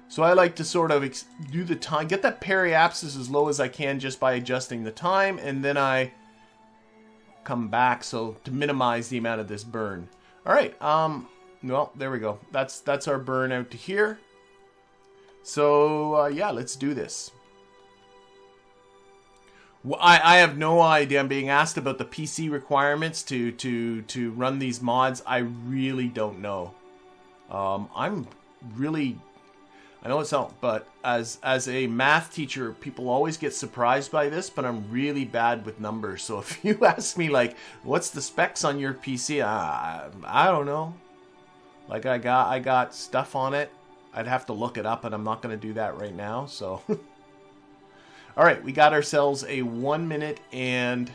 So I like to sort of do the time, get that periapsis as low as I can just by adjusting the time, and then I come back so to minimize the amount of this burn. All right, well, there we go. That's our burn out to here. So yeah, let's do this. Well, I have no idea. I'm being asked about the PC requirements to run these mods. I really don't know. I know it's not, but as a math teacher, people always get surprised by this, but I'm really bad with numbers. So if you ask me, like, what's the specs on your PC? I don't know. Like, I got stuff on it. I'd have to look it up, and I'm not going to do that right now, so. All right, we got ourselves a 1 minute and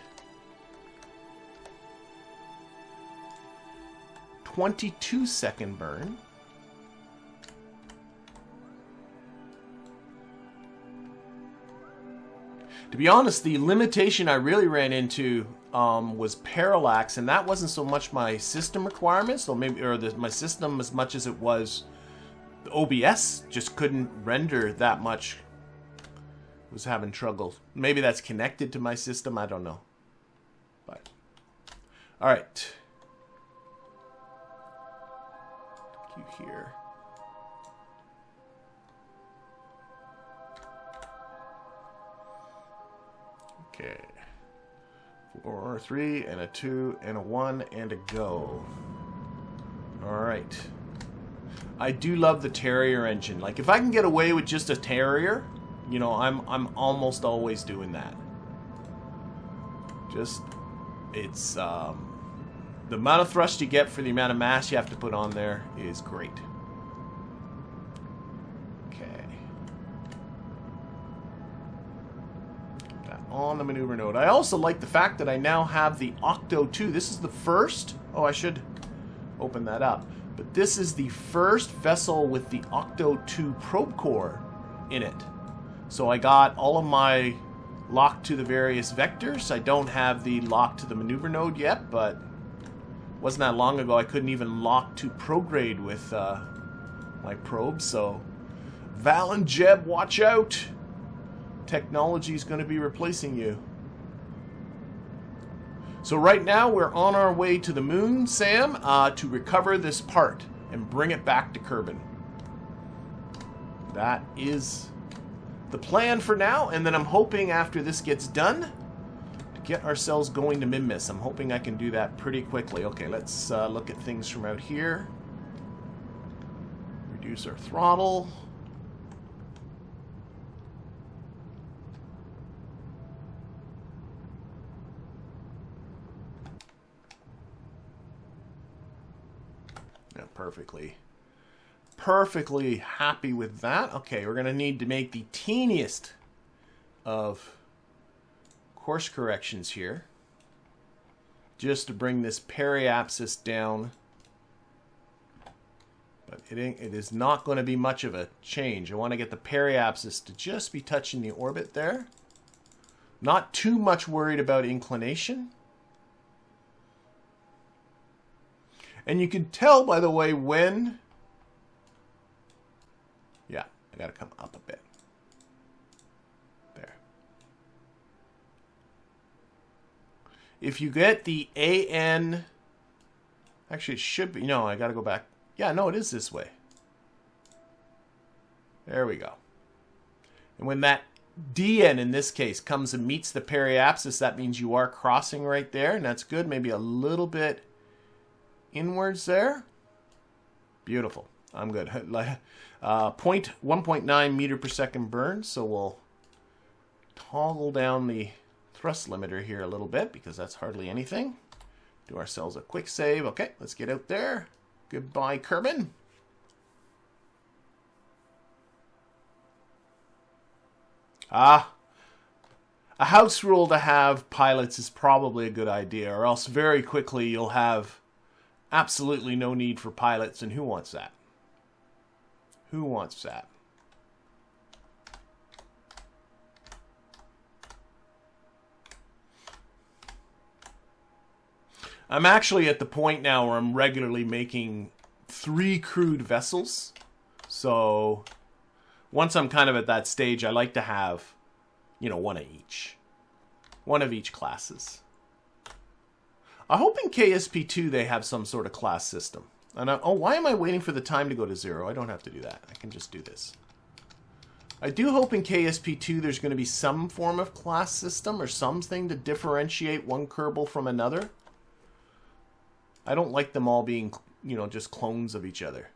22-second burn. To be honest, the limitation I really ran into was parallax, and that wasn't so much my system requirements, so maybe, or my system as much as it was the OBS just couldn't render that much. Was having trouble. Maybe that's connected to my system. I don't know. But all right, you here. Okay. 4, 3, and a 2, and a 1, and a go. Alright. I do love the Terrier engine. Like, if I can get away with just a Terrier, you know, I'm almost always doing that. Just, it's, the amount of thrust you get for the amount of mass you have to put on there is great. Okay. That on the maneuver node. I also like the fact that I now have the Octo 2. This is the first... Oh, I should open that up. But this is the first vessel with the Octo 2 probe core in it. So I got all of my lock to the various vectors. I don't have the lock to the maneuver node yet, but wasn't that long ago I couldn't even lock to prograde with my probe. So Val and Jeb, watch out! Technology is going to be replacing you. So right now we're on our way to the moon, Sam, to recover this part and bring it back to Kerbal. That is the plan for now, and then I'm hoping after this gets done to get ourselves going to Minmus. I'm hoping I can do that pretty quickly. Okay, let's look at things from out here. Reduce our throttle. Perfectly happy with that. Okay, we're going to need to make the teeniest of course corrections here, just to bring this periapsis down. But it is not going to be much of a change. I want to get the periapsis to just be touching the orbit there. Not too much worried about inclination. And you can tell, by the way, when... Yeah, I got to come up a bit. There. If you get the AN... Actually, it should be... No, I got to go back. Yeah, no, it is this way. There we go. And when that DN, in this case, comes and meets the periapsis, that means you are crossing right there, and that's good. Maybe a little bit inwards there. Beautiful. I'm good. 1.9 meter per second burn, so we'll toggle down the thrust limiter here a little bit because that's hardly anything. Do ourselves a quick save. Okay, let's get out there. Goodbye, Kerbal. A house rule to have pilots is probably a good idea, or else very quickly you'll have absolutely no need for pilots, and who wants that? Who wants that? I'm actually at the point now where I'm regularly making 3 crewed vessels. So once I'm kind of at that stage, I like to have, you know, one of each. One of each classes. I hope in KSP2 they have some sort of class system. And oh, why am I waiting for the time to go to 0? I don't have to do that. I can just do this. I do hope in KSP2 there's going to be some form of class system or something to differentiate one Kerbal from another. I don't like them all being, you know, just clones of each other.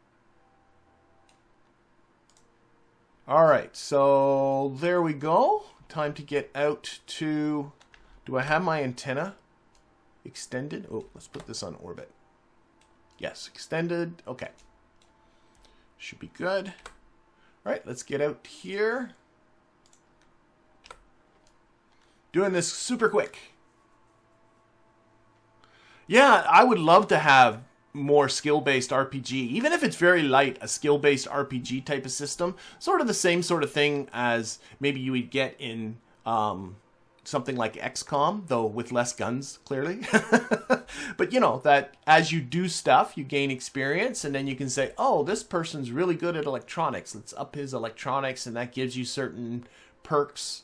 Alright, so there we go. Time to get out to... Do I have my antenna extended? Oh, let's put this on orbit. Yes, extended. Okay. Should be good. Alright, let's get out here. Doing this super quick. Yeah, I would love to have more skill-based RPG. Even if it's very light, a skill-based RPG type of system. Sort of the same sort of thing as maybe you would get in something like XCOM, though with less guns, clearly. But, you know, that as you do stuff, you gain experience, and then you can say, oh, this person's really good at electronics. Let's up his electronics, and that gives you certain perks.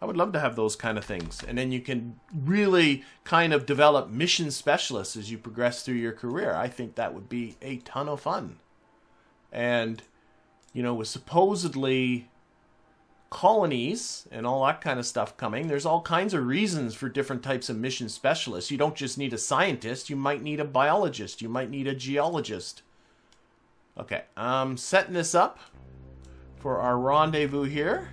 I would love to have those kind of things. And then you can really kind of develop mission specialists as you progress through your career. I think that would be a ton of fun. And, you know, with supposedly colonies and all that kind of stuff coming, there's all kinds of reasons for different types of mission specialists. You don't just need a scientist. You might need a biologist. You might need a geologist. Okay, I'm setting this up for our rendezvous here.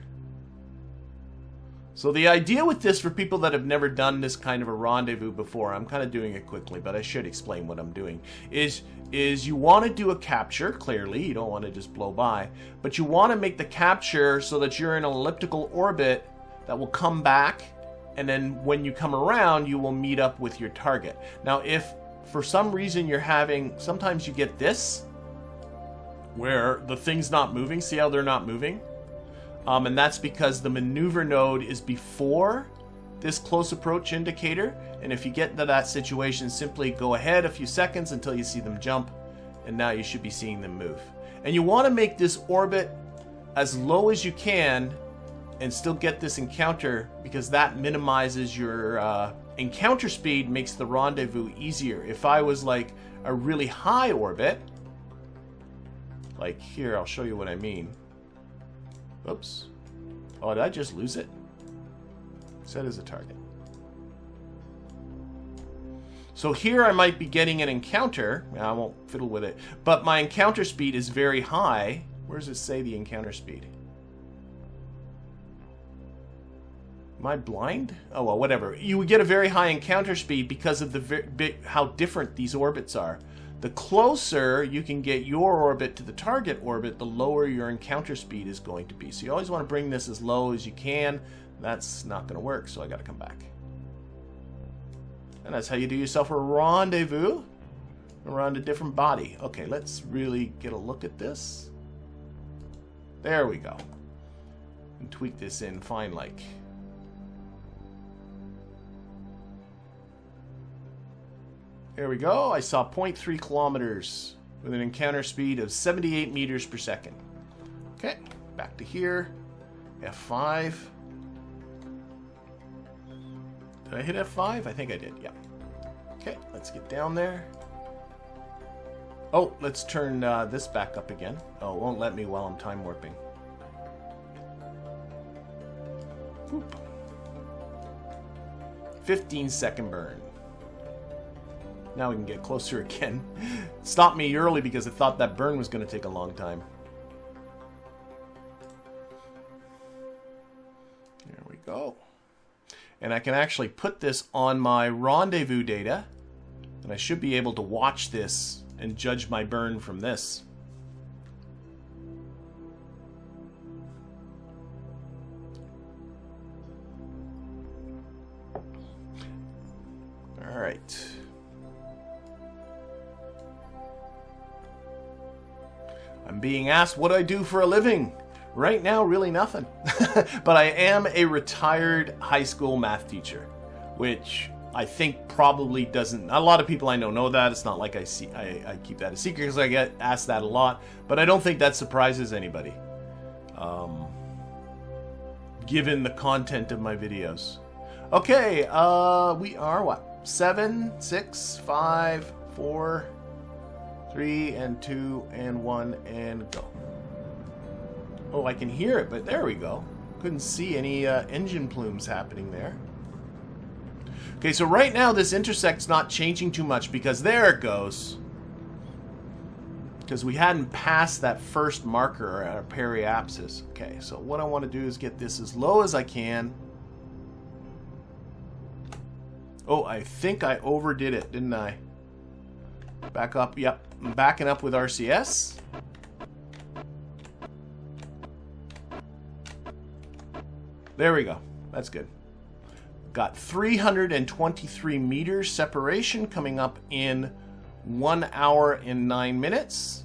So the idea with this, for people that have never done this kind of a rendezvous before, I'm kind of doing it quickly, but I should explain what I'm doing, is you want to do a capture, clearly, you don't want to just blow by, but you want to make the capture so that you're in an elliptical orbit that will come back, and then when you come around, you will meet up with your target. Now, if for some reason you're having, sometimes you get this, where the thing's not moving, see how they're not moving? And that's because the maneuver node is before this close approach indicator. And if you get into that situation, simply go ahead a few seconds until you see them jump. And now you should be seeing them move. And you want to make this orbit as low as you can and still get this encounter, because that minimizes your encounter speed, makes the rendezvous easier. If I was like a really high orbit, like here, I'll show you what I mean. Oops. Oh, did I just lose it? Set as a target. So here I might be getting an encounter. I won't fiddle with it. But my encounter speed is very high. Where does it say the encounter speed? Am I blind? Oh, well, whatever. You would get a very high encounter speed because of how different these orbits are. The closer you can get your orbit to the target orbit, the lower your encounter speed is going to be. So you always want to bring this as low as you can. That's not going to work, so I got to come back. And that's how you do yourself a rendezvous around a different body. Okay, let's really get a look at this. There we go. And tweak this in fine like. There we go. I saw 0.3 kilometers with an encounter speed of 78 meters per second. Okay, back to here. F5. Did I hit F5? I think I did, yeah. Okay, let's get down there. Oh, let's turn this back up again. Oh, it won't let me while I'm time warping. Whoop. 15-second burn. Now we can get closer again. Stopped me early because I thought that burn was going to take a long time. There we go. And I can actually put this on my rendezvous data. And I should be able to watch this and judge my burn from this. All right. I'm being asked what I do for a living. Right now, really nothing. But I am a retired high school math teacher, which I think probably doesn't... A lot of people I know that. It's not like I keep that a secret because I get asked that a lot. But I don't think that surprises anybody, given the content of my videos. Okay, we are what? 7, 6, 5, 4... 3 and 2 and 1 and go. Oh, I can hear it, but there we go. Couldn't see any engine plumes happening there. Okay, so right now this intersect's not changing too much because there it goes. Because we hadn't passed that first marker at our periapsis. Okay, so what I want to do is get this as low as I can. Oh, I think I overdid it, didn't I? Back up, yep. I'm backing up with RCS. There we go. That's good. Got 323 meters separation coming up in 1 hour and 9 minutes.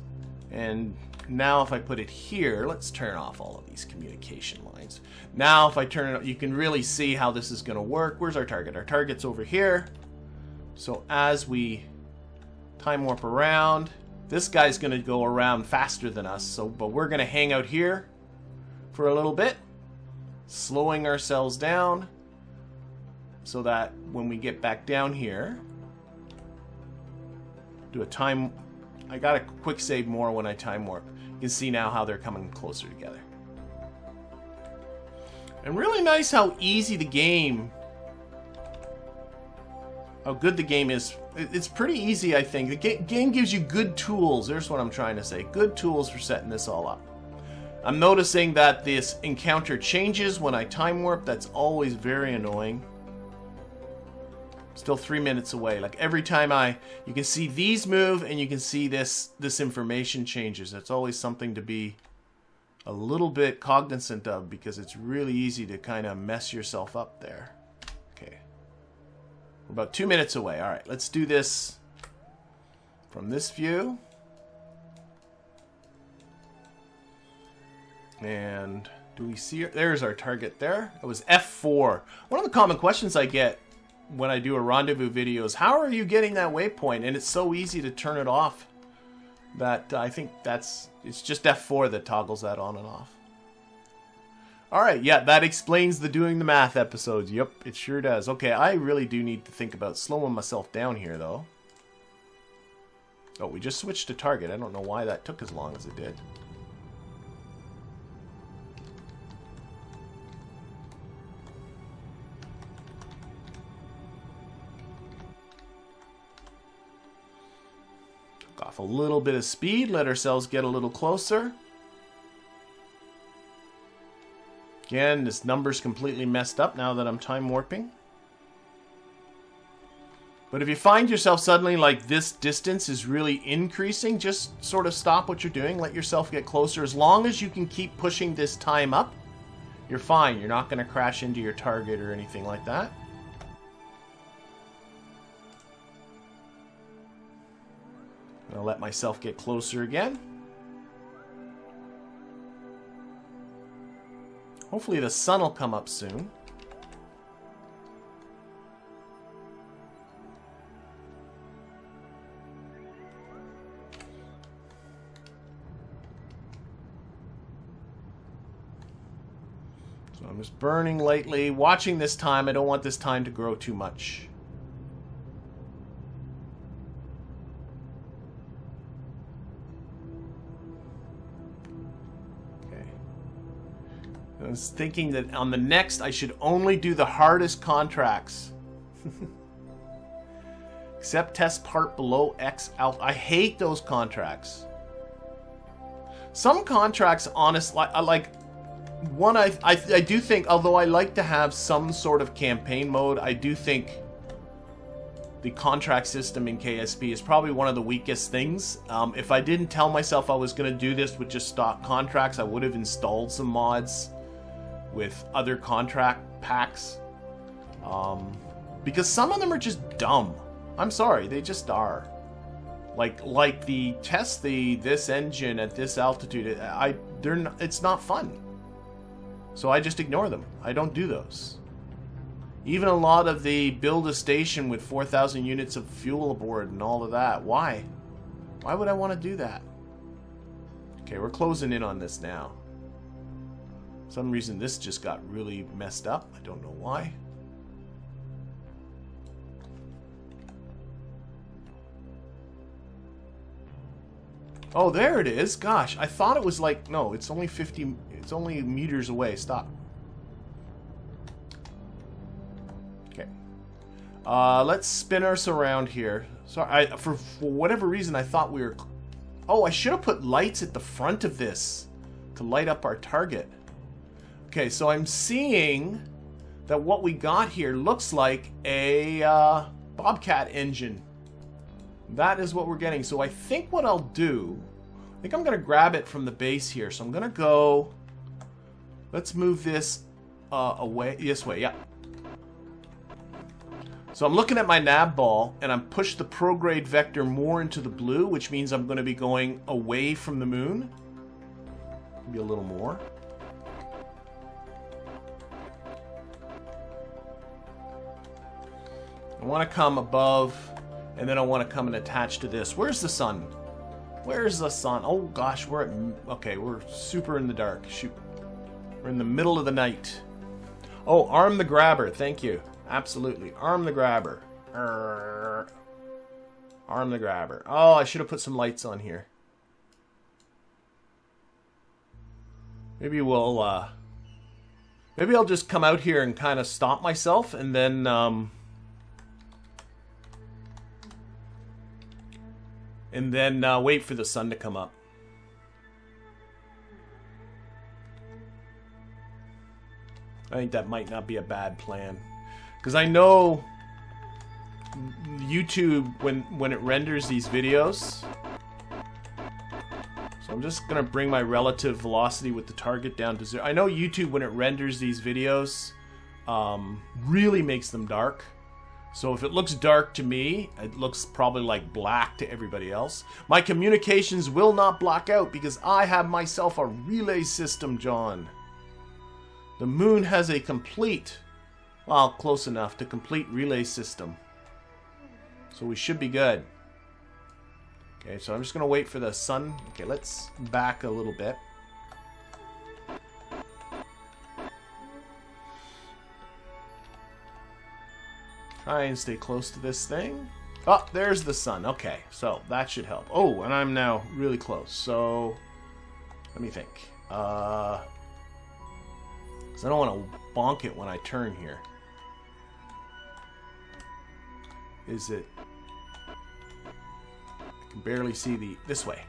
And now if I put it here, let's turn off all of these communication lines. Now if I turn it, you can really see how this is going to work. Where's our target? Our target's over here. So as we time warp around, this guy's going to go around faster than us, but we're going to hang out here for a little bit, slowing ourselves down so that when we get back down here, do a time... I got to quick save more when I time warp. You can see now how they're coming closer together. And really nice how easy the game... How good the game is. It's pretty easy, I think. The game gives you good tools. There's what I'm trying to say. Good tools for setting this all up. I'm noticing that this encounter changes when I time warp. That's always very annoying. Still 3 minutes away. Like every time you can see these move and you can see this information changes. That's always something to be a little bit cognizant of because it's really easy to kind of mess yourself up there. Okay. We're about 2 minutes away. All right, let's do this from this view. And do we see it? There's our target there. It was F4. One of the common questions I get when I do a rendezvous video is, how are you getting that waypoint? And it's so easy to turn it off that I think it's just F4 that toggles that on and off. Alright, yeah, that explains the doing the math episodes. Yep, it sure does. Okay, I really do need to think about slowing myself down here, though. Oh, we just switched to target. I don't know why that took as long as it did. Off a little bit of speed, let ourselves get a little closer. Again, this number's completely messed up now that I'm time warping. But if you find yourself suddenly like this distance is really increasing, just sort of stop what you're doing, let yourself get closer. As long as you can keep pushing this time up, you're fine. You're not going to crash into your target or anything like that. I'll let myself get closer again. Hopefully the sun will come up soon. So I'm just burning lightly, watching this time. I don't want this time to grow too much. I was thinking that on the next, I should only do the hardest contracts. Accept test part below X out. I hate those contracts. Some contracts, honestly, I like one. I do think, although I like to have some sort of campaign mode, I do think the contract system in KSP is probably one of the weakest things. If I didn't tell myself I was going to do this with just stock contracts, I would have installed some mods with other contract packs, because some of them are just dumb. I'm sorry, they just are. Like the test this engine at this altitude. It's not fun. So I just ignore them. I don't do those. Even a lot of the build a station with 4,000 units of fuel aboard and all of that. Why? Why would I want to do that? Okay, we're closing in on this now. For some reason this just got really messed up. I don't know why. Oh, there it is. Gosh, I thought it was like, no, it's only 50, it's only meters away. Stop. Okay. Let's spin us around here. Sorry, for whatever reason I thought we were... Oh, I should have put lights at the front of this to light up our target. Okay, so I'm seeing that what we got here looks like a Bobcat engine. That is what we're getting. So I think what I'll do, I think I'm going to grab it from the base here. So I'm going to go, let's move this away, this way, yeah. So I'm looking at my Navball, and I'm pushed the prograde vector more into the blue, which means I'm going to be going away from the moon. Maybe a little more. I want to come above, and then I want to come and attach to this. Where's the sun? Where's the sun? Oh gosh, we're at... Okay, we're super in the dark. Shoot. We're in the middle of the night. Oh, arm the grabber. Thank you. Absolutely. Arm the grabber. Arm the grabber. Oh, I should have put some lights on here. Maybe we'll... Maybe I'll just come out here and kind of stop myself, and then... wait for the sun to come up. I think that might not be a bad plan. Because I know YouTube, when it renders these videos... So I'm just going to bring my relative velocity with the target down to 0. I know YouTube, when it renders these videos, really makes them dark. So if it looks dark to me, it looks probably like black to everybody else. My communications will not block out because I have myself a relay system, John. The moon has a complete, well, close enough to complete relay system. So we should be good. Okay, so I'm just going to wait for the sun. Okay, let's back a little bit. Try and stay close to this thing. Oh, there's the sun. Okay, so that should help. Oh, and I'm now really close. So, let me think. Because I don't want to bonk it when I turn here. Is it... I can barely see the... This way.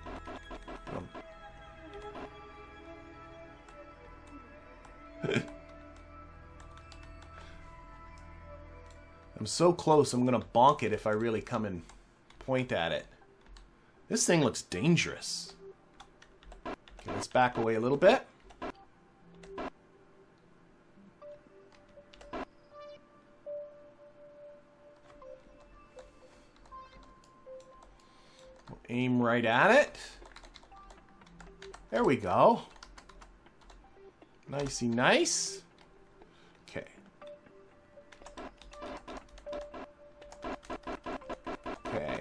I'm so close, I'm going to bonk it if I really come and point at it. This thing looks dangerous. Okay, let's back away a little bit. We'll aim right at it. There we go. Nicey nice.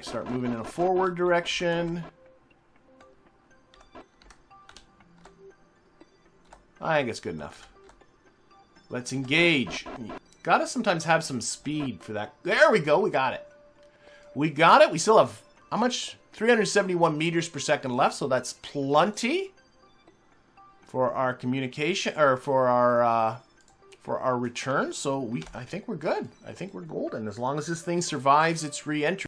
Start moving in a forward direction. I think it's good enough. Let's engage. Gotta sometimes have some speed for that. There we go. We got it. We got it. We still have, how much? 371 meters per second left, so that's plenty for our communication, or for our return. So I think we're good. I think we're golden. As long as this thing survives its re-entry.